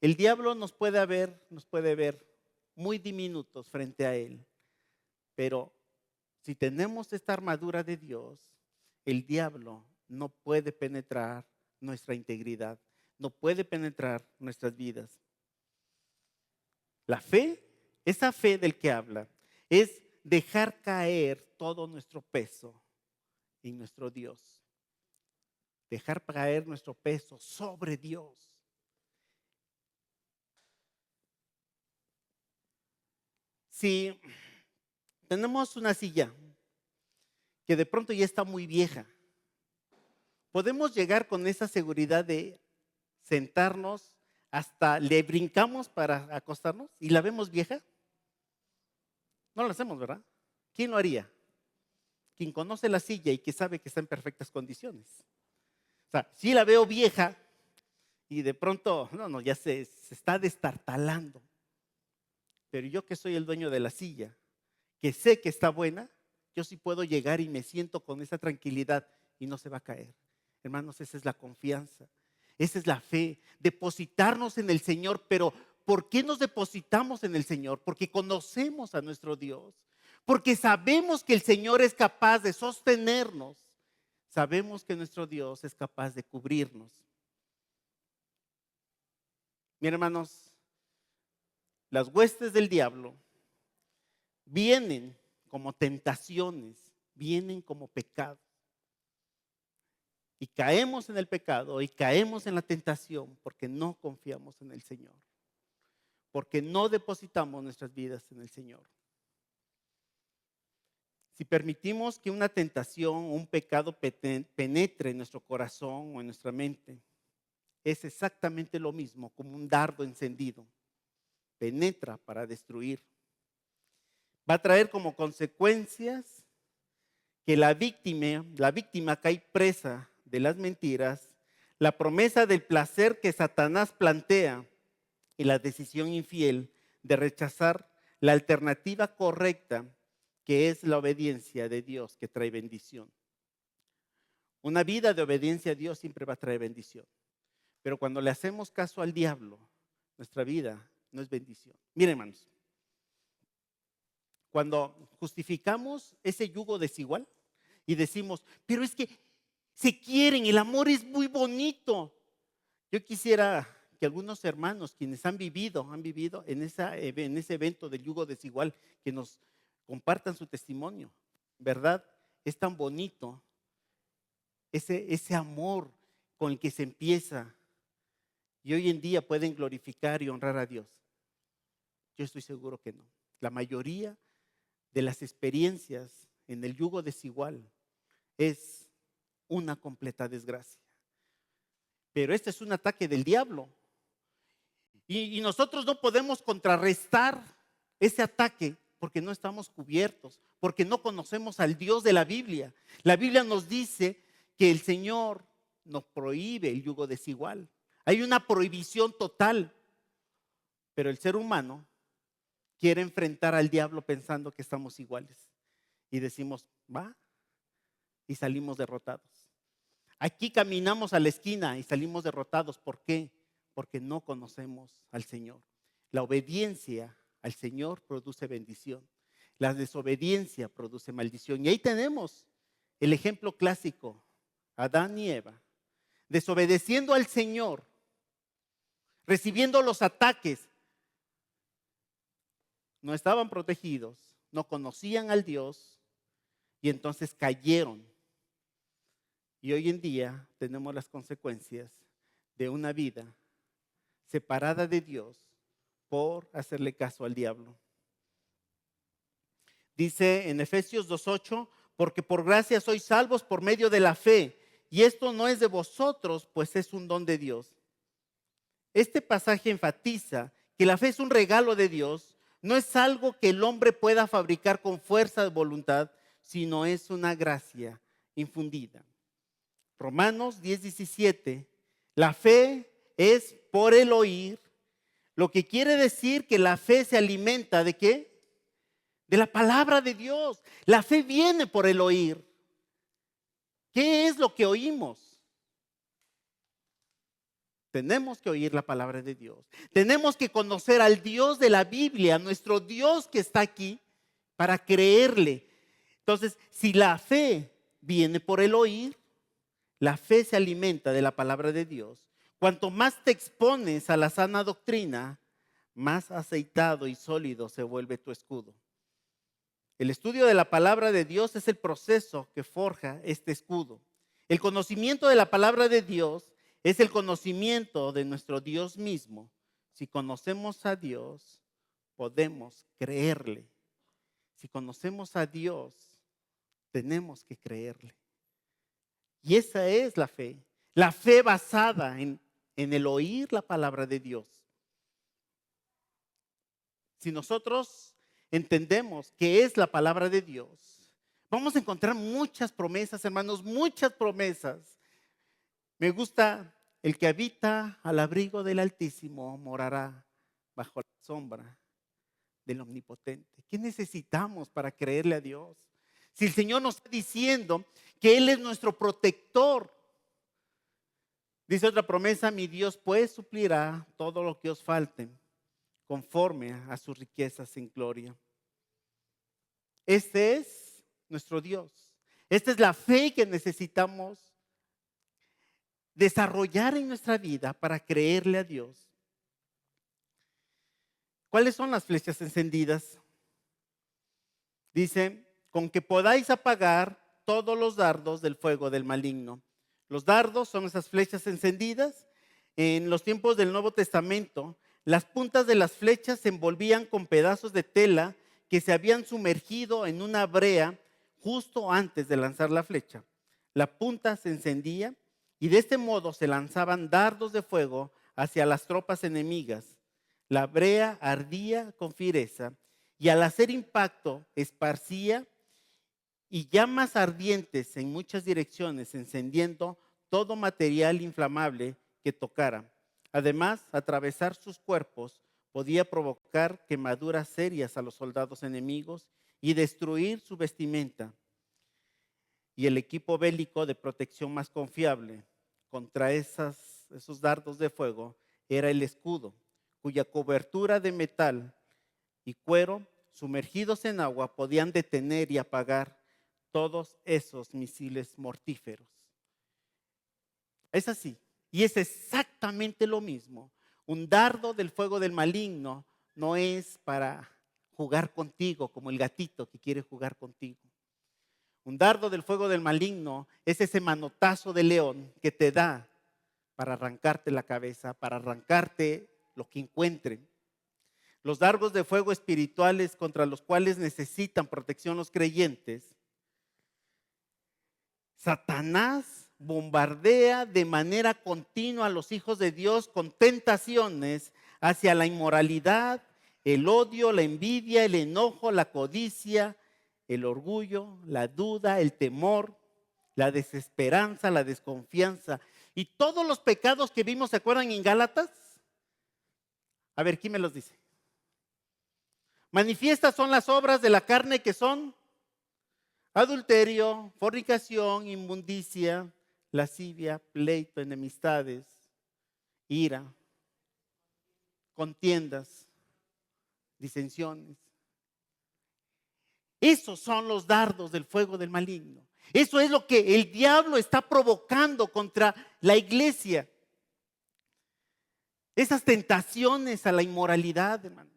El diablo nos puede ver muy diminutos frente a él. Pero si tenemos esta armadura de Dios, el diablo no puede penetrar nuestra integridad, no puede penetrar nuestras vidas. La fe, esa fe del que habla, es dejar caer todo nuestro peso en nuestro Dios. Dejar caer nuestro peso sobre Dios. Si tenemos una silla que de pronto ya está muy vieja, podemos llegar con esa seguridad de sentarnos, hasta le brincamos para acostarnos y la vemos vieja. No lo hacemos, ¿verdad? ¿Quién lo haría? Quien conoce la silla y que sabe que está en perfectas condiciones. O sea, si la veo vieja y de pronto, ya se está destartalando. Pero yo que soy el dueño de la silla, que sé que está buena, yo sí puedo llegar y me siento con esa tranquilidad y no se va a caer. Hermanos, esa es la confianza, esa es la fe, depositarnos en el Señor. Pero ¿por qué nos depositamos en el Señor? Porque conocemos a nuestro Dios, porque sabemos que el Señor es capaz de sostenernos, sabemos que nuestro Dios es capaz de cubrirnos. Mis hermanos, las huestes del diablo vienen como tentaciones, vienen como pecados. Y caemos en el pecado y caemos en la tentación porque no confiamos en el Señor, porque no depositamos nuestras vidas en el Señor. Si permitimos que una tentación, un pecado penetre en nuestro corazón o en nuestra mente, es exactamente lo mismo como un dardo encendido. Penetra para destruir. Va a traer como consecuencias que la víctima cae presa de las mentiras, la promesa del placer que Satanás plantea y la decisión infiel de rechazar la alternativa correcta, que es la obediencia de Dios, que trae bendición. Una vida de obediencia a Dios siempre va a traer bendición. Pero cuando le hacemos caso al diablo, nuestra vida no es bendición. Miren, hermanos, cuando justificamos ese yugo desigual y decimos, pero es que se quieren, el amor es muy bonito. Yo quisiera que algunos hermanos quienes han vivido en ese evento del yugo desigual, que nos compartan su testimonio. ¿Verdad? Es tan bonito ese amor con el que se empieza y hoy en día pueden glorificar y honrar a Dios. Yo estoy seguro que no. La mayoría de las experiencias en el yugo desigual es una completa desgracia. Pero este es un ataque del diablo. Y nosotros no podemos contrarrestar ese ataque porque no estamos cubiertos, porque no conocemos al Dios de la Biblia. La Biblia nos dice que el Señor nos prohíbe el yugo desigual. Hay una prohibición total, pero el ser humano quiere enfrentar al diablo pensando que estamos iguales. Y decimos, va, y salimos derrotados. Aquí caminamos a la esquina y salimos derrotados. ¿Por qué? Porque no conocemos al Señor. La obediencia al Señor produce bendición. La desobediencia produce maldición. Y ahí tenemos el ejemplo clásico, Adán y Eva, desobedeciendo al Señor, recibiendo los ataques. No estaban protegidos, no conocían al Dios y entonces cayeron. Y hoy en día tenemos las consecuencias de una vida separada de Dios por hacerle caso al diablo. Dice en Efesios 2:8, porque por gracia sois salvos por medio de la fe, y esto no es de vosotros, pues es un don de Dios. Este pasaje enfatiza que la fe es un regalo de Dios, no es algo que el hombre pueda fabricar con fuerza de voluntad, sino es una gracia infundida. Romanos 10:17, la fe es por el oír, lo que quiere decir que la fe se alimenta ¿de qué? De la palabra de Dios. La fe viene por el oír. ¿Qué es lo que oímos? Tenemos que oír la palabra de Dios. Tenemos que conocer al Dios de la Biblia, nuestro Dios que está aquí, para creerle. Entonces, si la fe viene por el oír, la fe se alimenta de la palabra de Dios. Cuanto más te expones a la sana doctrina, más aceitado y sólido se vuelve tu escudo. El estudio de la palabra de Dios es el proceso que forja este escudo. El conocimiento de la palabra de Dios es el conocimiento de nuestro Dios mismo. Si conocemos a Dios, podemos creerle. Si conocemos a Dios, tenemos que creerle. Y esa es la fe basada en el oír la palabra de Dios. Si nosotros entendemos qué es la palabra de Dios, vamos a encontrar muchas promesas, hermanos, muchas promesas. Me gusta el que habita al abrigo del Altísimo morará bajo la sombra del Omnipotente. ¿Qué necesitamos para creerle a Dios? Si el Señor nos está diciendo que Él es nuestro protector. Dice otra promesa, mi Dios pues suplirá todo lo que os falte conforme a sus riquezas en gloria. Este es nuestro Dios. Esta es la fe que necesitamos desarrollar en nuestra vida para creerle a Dios. ¿Cuáles son las flechas encendidas? Dice, con que podáis apagar todos los dardos del fuego del maligno. Los dardos son esas flechas encendidas. En los tiempos del Nuevo Testamento, las puntas de las flechas se envolvían con pedazos de tela que se habían sumergido en una brea justo antes de lanzar la flecha. La punta se encendía y de este modo se lanzaban dardos de fuego hacia las tropas enemigas. La brea ardía con fiereza y al hacer impacto esparcía y llamas ardientes en muchas direcciones, encendiendo todo material inflamable que tocara. Además, atravesar sus cuerpos podía provocar quemaduras serias a los soldados enemigos y destruir su vestimenta. Y el equipo bélico de protección más confiable contra esos dardos de fuego era el escudo, cuya cobertura de metal y cuero sumergidos en agua podían detener y apagar todos esos misiles mortíferos. Es así. Y es exactamente lo mismo. Un dardo del fuego del maligno no es para jugar contigo como el gatito que quiere jugar contigo. Un dardo del fuego del maligno es ese manotazo de león que te da para arrancarte la cabeza, para arrancarte lo que encuentre. Los dardos de fuego espirituales contra los cuales necesitan protección los creyentes, Satanás bombardea de manera continua a los hijos de Dios con tentaciones hacia la inmoralidad, el odio, la envidia, el enojo, la codicia, el orgullo, la duda, el temor, la desesperanza, la desconfianza y todos los pecados que vimos, ¿se acuerdan en Gálatas? A ver, ¿quién me los dice? Manifiestas son las obras de la carne que son. adulterio, fornicación, inmundicia, lascivia, pleito, enemistades, ira, contiendas, disensiones. Esos son los dardos del fuego del maligno. Eso es lo que el diablo está provocando contra la iglesia. Esas tentaciones a la inmoralidad, hermanos.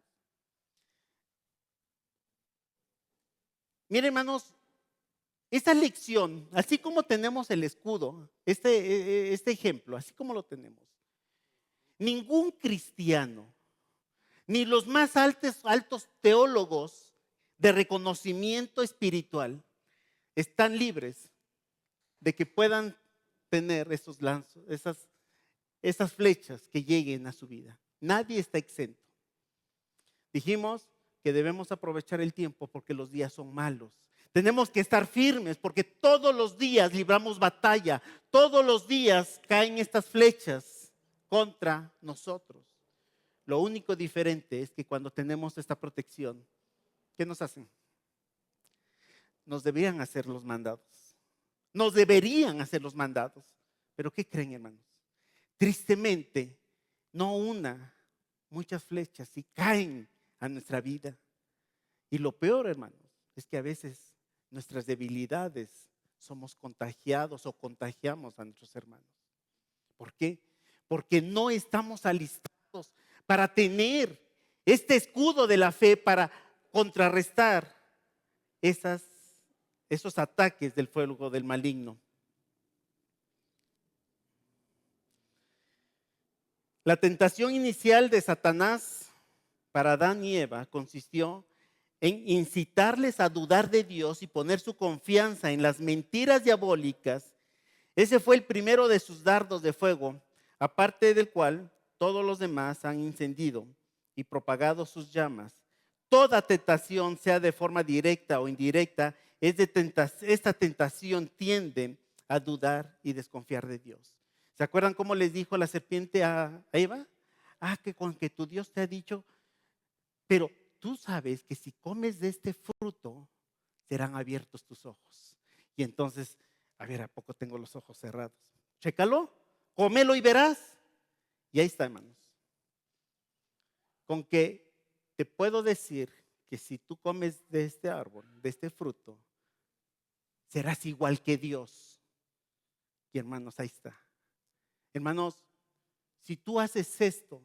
Miren, hermanos, esta lección, así como tenemos el escudo, este ejemplo, así como lo tenemos, ningún cristiano, ni los más altos teólogos de reconocimiento espiritual están libres de que puedan tener esos lanzos, esas flechas que lleguen a su vida. Nadie está exento. Dijimos que debemos aprovechar el tiempo porque los días son malos. Tenemos que estar firmes porque todos los días libramos batalla. Todos los días caen estas flechas contra nosotros. Lo único diferente es que cuando tenemos esta protección, ¿qué nos hacen? Nos deberían hacer los mandados. Nos deberían hacer los mandados. Pero ¿qué creen, hermanos? Tristemente, no una, muchas flechas sí caen a nuestra vida. Y lo peor, hermanos, es que a veces nuestras debilidades somos contagiados o contagiamos a nuestros hermanos. ¿Por qué? Porque no estamos alistados para tener este escudo de la fe para contrarrestar esos ataques del fuego del maligno. La tentación inicial de Satanás para Adán y Eva consistió en incitarles a dudar de Dios y poner su confianza en las mentiras diabólicas. Ese fue el primero de sus dardos de fuego, aparte del cual todos los demás han encendido y propagado sus llamas. Toda tentación, sea de forma directa o indirecta, esta tentación tiende a dudar y desconfiar de Dios. ¿Se acuerdan cómo les dijo la serpiente a Eva? Que con que tu Dios te ha dicho, pero tú sabes que si comes de este fruto, serán abiertos tus ojos. Y entonces, a ver, ¿a poco tengo los ojos cerrados? Chécalo, cómelo y verás. Y ahí está, hermanos. Con que te puedo decir que si tú comes de este árbol, de este fruto, serás igual que Dios. Y hermanos, ahí está. Hermanos, si tú haces esto,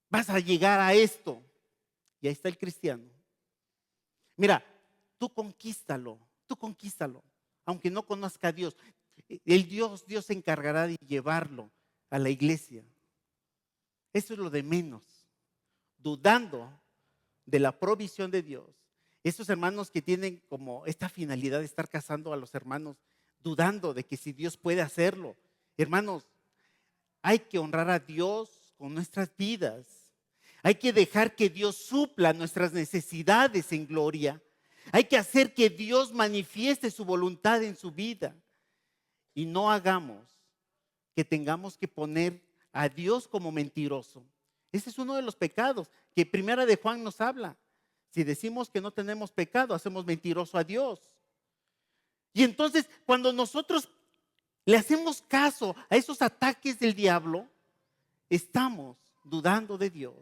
vas a llegar a esto. Y ahí está el cristiano. Mira, tú conquístalo, aunque no conozca a Dios. Dios se encargará de llevarlo a la iglesia. Eso es lo de menos. Dudando de la provisión de Dios. Esos hermanos que tienen como esta finalidad de estar casando a los hermanos, dudando de que si Dios puede hacerlo. Hermanos, hay que honrar a Dios con nuestras vidas. Hay que dejar que Dios supla nuestras necesidades en gloria. Hay que hacer que Dios manifieste su voluntad en su vida. Y no hagamos que tengamos que poner a Dios como mentiroso. Ese es uno de los pecados que Primera de Juan nos habla. Si decimos que no tenemos pecado, hacemos mentiroso a Dios. Y entonces, cuando nosotros le hacemos caso a esos ataques del diablo, estamos dudando de Dios.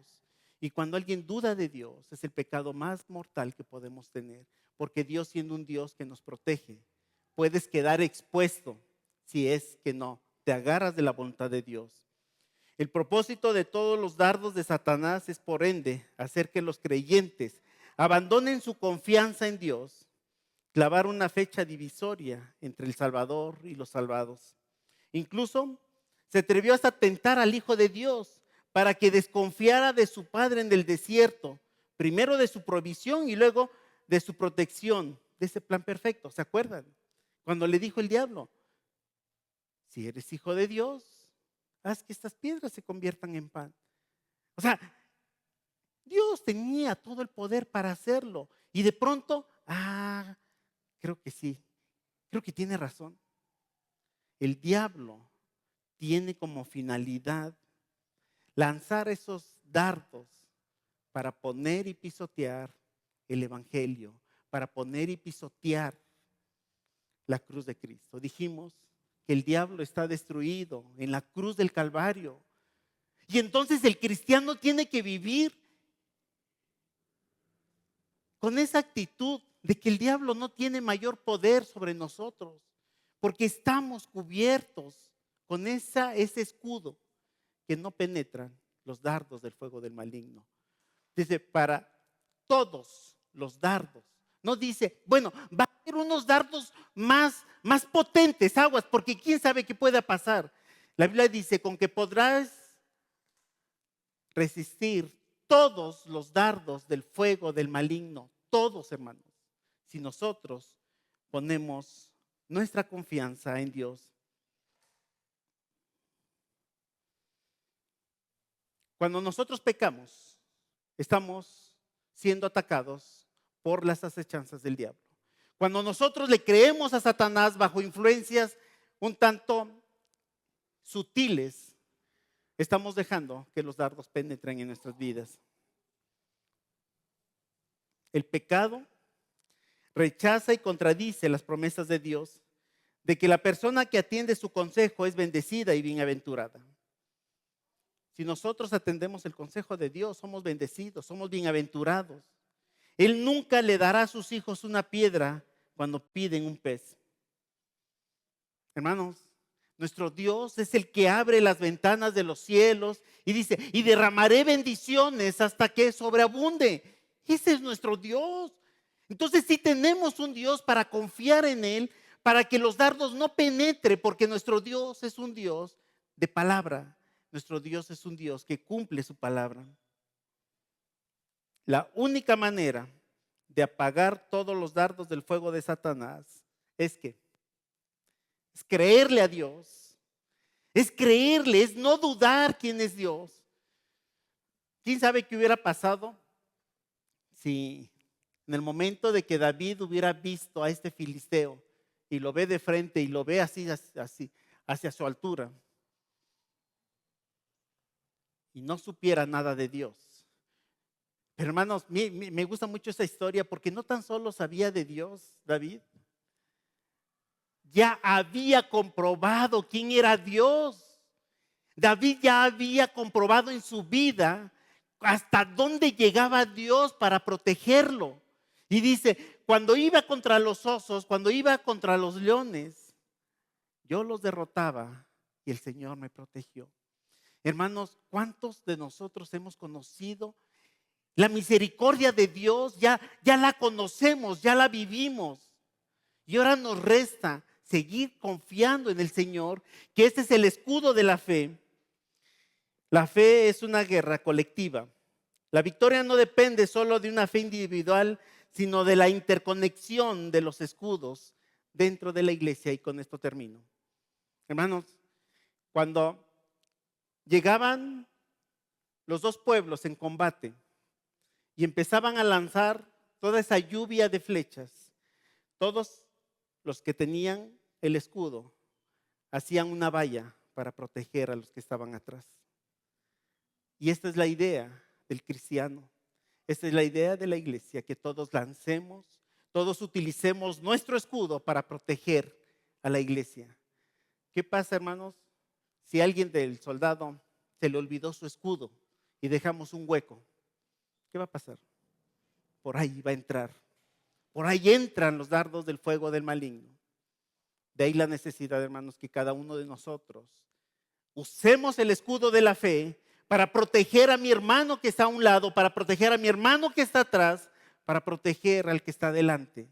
Y cuando alguien duda de Dios, es el pecado más mortal que podemos tener. Porque Dios, siendo un Dios que nos protege, puedes quedar expuesto si es que no te agarras de la voluntad de Dios. El propósito de todos los dardos de Satanás es, por ende, hacer que los creyentes abandonen su confianza en Dios, clavar una fecha divisoria entre el Salvador y los salvados. Incluso se atrevió hasta a tentar al Hijo de Dios para que desconfiara de su Padre en el desierto, primero de su provisión y luego de su protección, de ese plan perfecto. ¿Se acuerdan? Cuando le dijo el diablo, si eres hijo de Dios, haz que estas piedras se conviertan en pan. O sea, Dios tenía todo el poder para hacerlo. Y de pronto, creo que sí, creo que tiene razón. El diablo tiene como finalidad lanzar esos dardos para poner y pisotear el evangelio, para poner y pisotear la cruz de Cristo. Dijimos que el diablo está destruido en la cruz del Calvario. Y entonces el cristiano tiene que vivir con esa actitud de que el diablo no tiene mayor poder sobre nosotros, porque estamos cubiertos con ese escudo que no penetran los dardos del fuego del maligno. Dice, para todos los dardos. No dice, bueno, va a haber unos dardos más potentes, aguas, porque quién sabe qué pueda pasar. La Biblia dice, con que podrás resistir todos los dardos del fuego del maligno, todos, hermanos, si nosotros ponemos nuestra confianza en Dios. Cuando nosotros pecamos, estamos siendo atacados por las acechanzas del diablo. Cuando nosotros le creemos a Satanás bajo influencias un tanto sutiles, estamos dejando que los dardos penetren en nuestras vidas. El pecado rechaza y contradice las promesas de Dios de que la persona que atiende su consejo es bendecida y bienaventurada. Si nosotros atendemos el consejo de Dios, somos bendecidos, somos bienaventurados. Él nunca le dará a sus hijos una piedra cuando piden un pez. Hermanos, nuestro Dios es el que abre las ventanas de los cielos y dice, y derramaré bendiciones hasta que sobreabunde. Ese es nuestro Dios. Entonces sí tenemos un Dios para confiar en Él, para que los dardos no penetren, porque nuestro Dios es un Dios de palabra. Nuestro Dios es un Dios que cumple su palabra. La única manera de apagar todos los dardos del fuego de Satanás es creerle a Dios, es creerle, es no dudar quién es Dios. ¿Quién sabe qué hubiera pasado si en el momento de que David hubiera visto a este filisteo y lo ve de frente y lo ve así hacia su altura y no supiera nada de Dios? Pero hermanos, me gusta mucho esta historia porque no tan solo sabía de Dios, David, ya había comprobado quién era Dios. David ya había comprobado en su vida hasta dónde llegaba Dios para protegerlo. Y dice, cuando iba contra los osos, cuando iba contra los leones, yo los derrotaba y el Señor me protegió. Hermanos, ¿cuántos de nosotros hemos conocido la misericordia de Dios? Ya la conocemos, ya la vivimos. Y ahora nos resta seguir confiando en el Señor, que este es el escudo de la fe. La fe es una guerra colectiva. La victoria no depende solo de una fe individual, sino de la interconexión de los escudos dentro de la iglesia. Y con esto termino. Hermanos, cuando llegaban los dos pueblos en combate y empezaban a lanzar toda esa lluvia de flechas, todos los que tenían el escudo hacían una valla para proteger a los que estaban atrás. Y esta es la idea del cristiano. Esta es la idea de la iglesia, que todos lancemos, todos utilicemos nuestro escudo para proteger a la iglesia. ¿Qué pasa, hermanos? Si a alguien del soldado se le olvidó su escudo y dejamos un hueco, ¿qué va a pasar? Por ahí va a entrar. Por ahí entran los dardos del fuego del maligno. De ahí la necesidad, hermanos, que cada uno de nosotros usemos el escudo de la fe para proteger a mi hermano que está a un lado, para proteger a mi hermano que está atrás, para proteger al que está delante.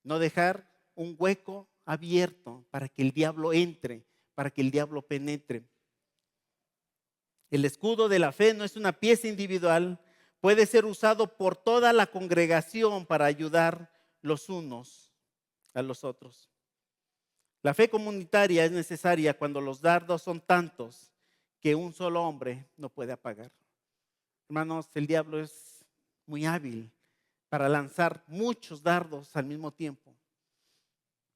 No dejar un hueco abierto para que el diablo entre, para que el diablo penetre. El escudo de la fe no es una pieza individual, puede ser usado por toda la congregación para ayudar los unos a los otros. La fe comunitaria es necesaria cuando los dardos son tantos que un solo hombre no puede apagar. Hermanos, el diablo es muy hábil para lanzar muchos dardos al mismo tiempo,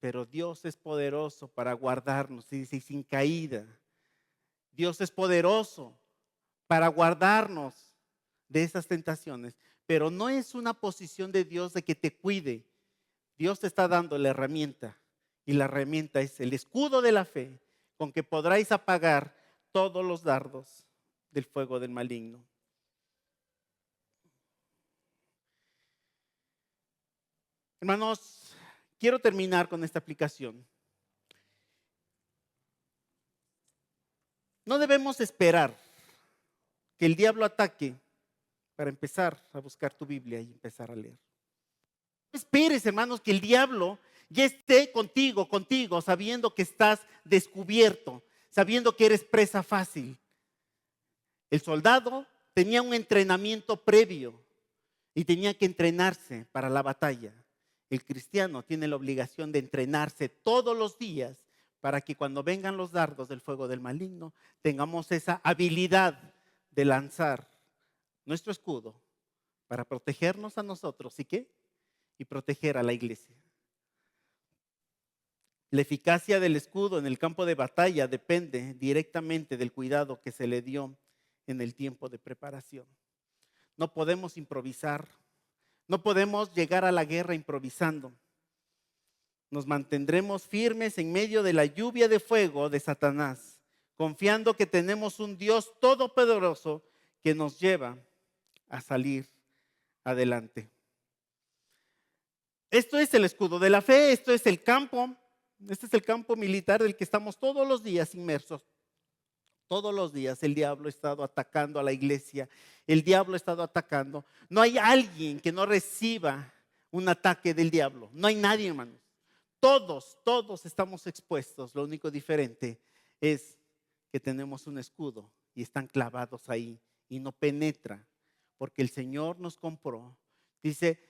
pero Dios es poderoso para guardarnos, y dice, sin caída. Dios es poderoso para guardarnos de esas tentaciones, pero no es una posición de Dios de que te cuide. Dios te está dando la herramienta, y la herramienta es el escudo de la fe, con que podráis apagar todos los dardos del fuego del maligno. Hermanos, quiero terminar con esta aplicación. No debemos esperar que el diablo ataque para empezar a buscar tu Biblia y empezar a leer. No esperes, hermanos, que el diablo ya esté contigo, sabiendo que estás descubierto, sabiendo que eres presa fácil. El soldado tenía un entrenamiento previo y tenía que entrenarse para la batalla. El cristiano tiene la obligación de entrenarse todos los días para que cuando vengan los dardos del fuego del maligno, tengamos esa habilidad de lanzar nuestro escudo para protegernos a nosotros. ¿Y qué? Y proteger a la iglesia. La eficacia del escudo en el campo de batalla depende directamente del cuidado que se le dio en el tiempo de preparación. No podemos improvisar. No podemos llegar a la guerra improvisando. Nos mantendremos firmes en medio de la lluvia de fuego de Satanás, confiando que tenemos un Dios todopoderoso que nos lleva a salir adelante. Esto es el escudo de la fe, esto es el campo, este es el campo militar del que estamos todos los días inmersos. Todos los días el diablo ha estado atacando a la iglesia, el diablo ha estado atacando. No hay alguien que no reciba un ataque del diablo, no hay nadie, hermanos. Todos estamos expuestos, lo único diferente es que tenemos un escudo y están clavados ahí y no penetra, porque el Señor nos compró. Dice,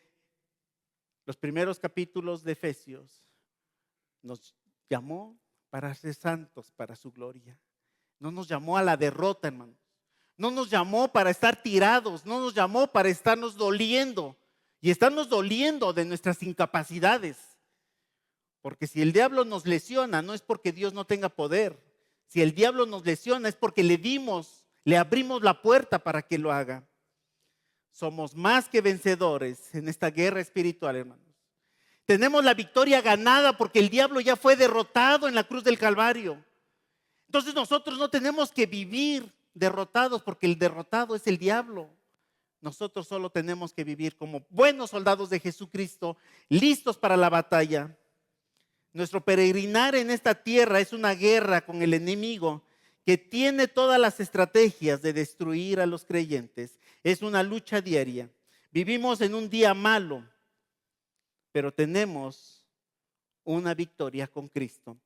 los primeros capítulos de Efesios, nos llamó para ser santos para su gloria. No nos llamó a la derrota, hermanos. No nos llamó para estar tirados, no nos llamó para estarnos doliendo y estarnos doliendo de nuestras incapacidades. Porque si el diablo nos lesiona, no es porque Dios no tenga poder. Si el diablo nos lesiona, es porque le abrimos la puerta para que lo haga. Somos más que vencedores en esta guerra espiritual, hermanos. Tenemos la victoria ganada porque el diablo ya fue derrotado en la cruz del Calvario. Entonces nosotros no tenemos que vivir derrotados porque el derrotado es el diablo. Nosotros solo tenemos que vivir como buenos soldados de Jesucristo, listos para la batalla. Nuestro peregrinar en esta tierra es una guerra con el enemigo que tiene todas las estrategias de destruir a los creyentes. Es una lucha diaria. Vivimos en un día malo, pero tenemos una victoria con Cristo.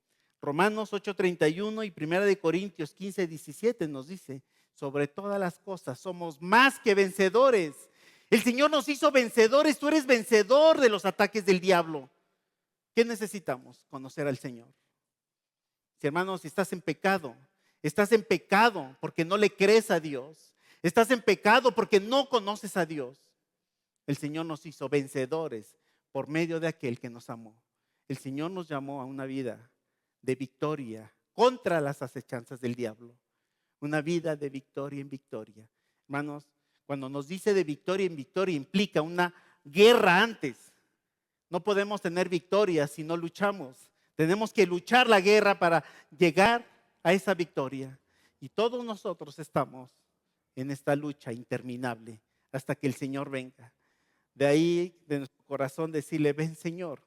Romanos 8:31 y 1 Corintios 15:17 nos dice, sobre todas las cosas somos más que vencedores. El Señor nos hizo vencedores, tú eres vencedor de los ataques del diablo. ¿Qué necesitamos? Conocer al Señor. Si, hermanos, si estás en pecado porque no le crees a Dios, estás en pecado porque no conoces a Dios. El Señor nos hizo vencedores por medio de aquel que nos amó. El Señor nos llamó a una vida de victoria contra las acechanzas del diablo. Una vida de victoria en victoria. Hermanos, cuando nos dice de victoria en victoria implica una guerra antes. No podemos tener victoria si no luchamos. Tenemos que luchar la guerra para llegar a esa victoria. Y todos nosotros estamos en esta lucha interminable hasta que el Señor venga. De ahí, de nuestro corazón, decirle, ven Señor,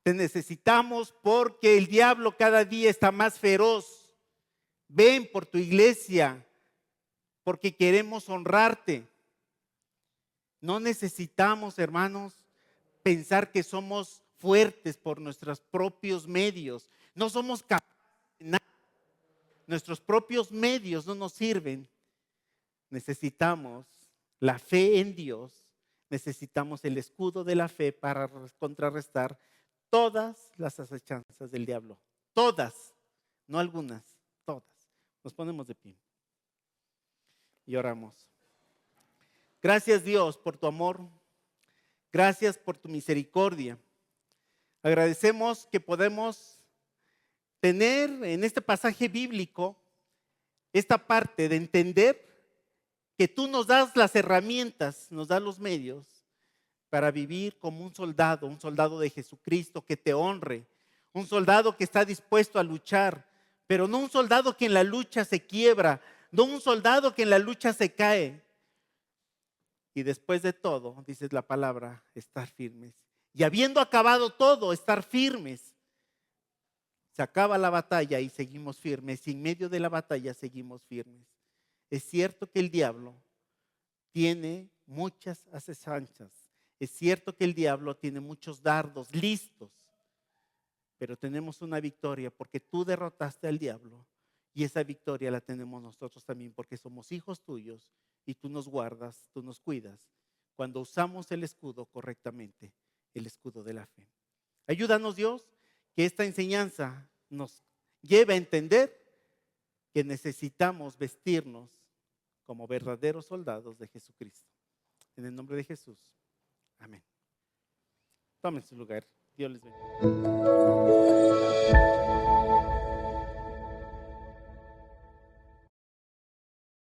te necesitamos porque el diablo cada día está más feroz. Ven por tu iglesia, porque queremos honrarte. No necesitamos, hermanos, pensar que somos fuertes por nuestros propios medios. No somos capaces de nada. Nuestros propios medios no nos sirven. Necesitamos la fe en Dios. Necesitamos el escudo de la fe para contrarrestar todas las acechanzas del diablo. Todas, no algunas, todas. Nos ponemos de pie y oramos. Gracias, Dios, por tu amor. Gracias por tu misericordia. Agradecemos que podemos tener en este pasaje bíblico esta parte de entender que tú nos das las herramientas, nos das los medios para vivir como un soldado de Jesucristo que te honre, un soldado que está dispuesto a luchar, pero no un soldado que en la lucha se quiebra, no un soldado que en la lucha se cae. Y después de todo, dice la palabra, estar firmes. Y habiendo acabado todo, estar firmes. Se acaba la batalla y seguimos firmes. Y en medio de la batalla seguimos firmes. Es cierto que el diablo tiene muchas asechanzas. Es cierto que el diablo tiene muchos dardos listos. Pero tenemos una victoria porque tú derrotaste al diablo. Y esa victoria la tenemos nosotros también porque somos hijos tuyos y tú nos guardas, tú nos cuidas cuando usamos el escudo correctamente, el escudo de la fe. Ayúdanos, Dios, que esta enseñanza nos lleve a entender que necesitamos vestirnos como verdaderos soldados de Jesucristo. En el nombre de Jesús. Amén. Tomen su lugar. Dios les bendiga.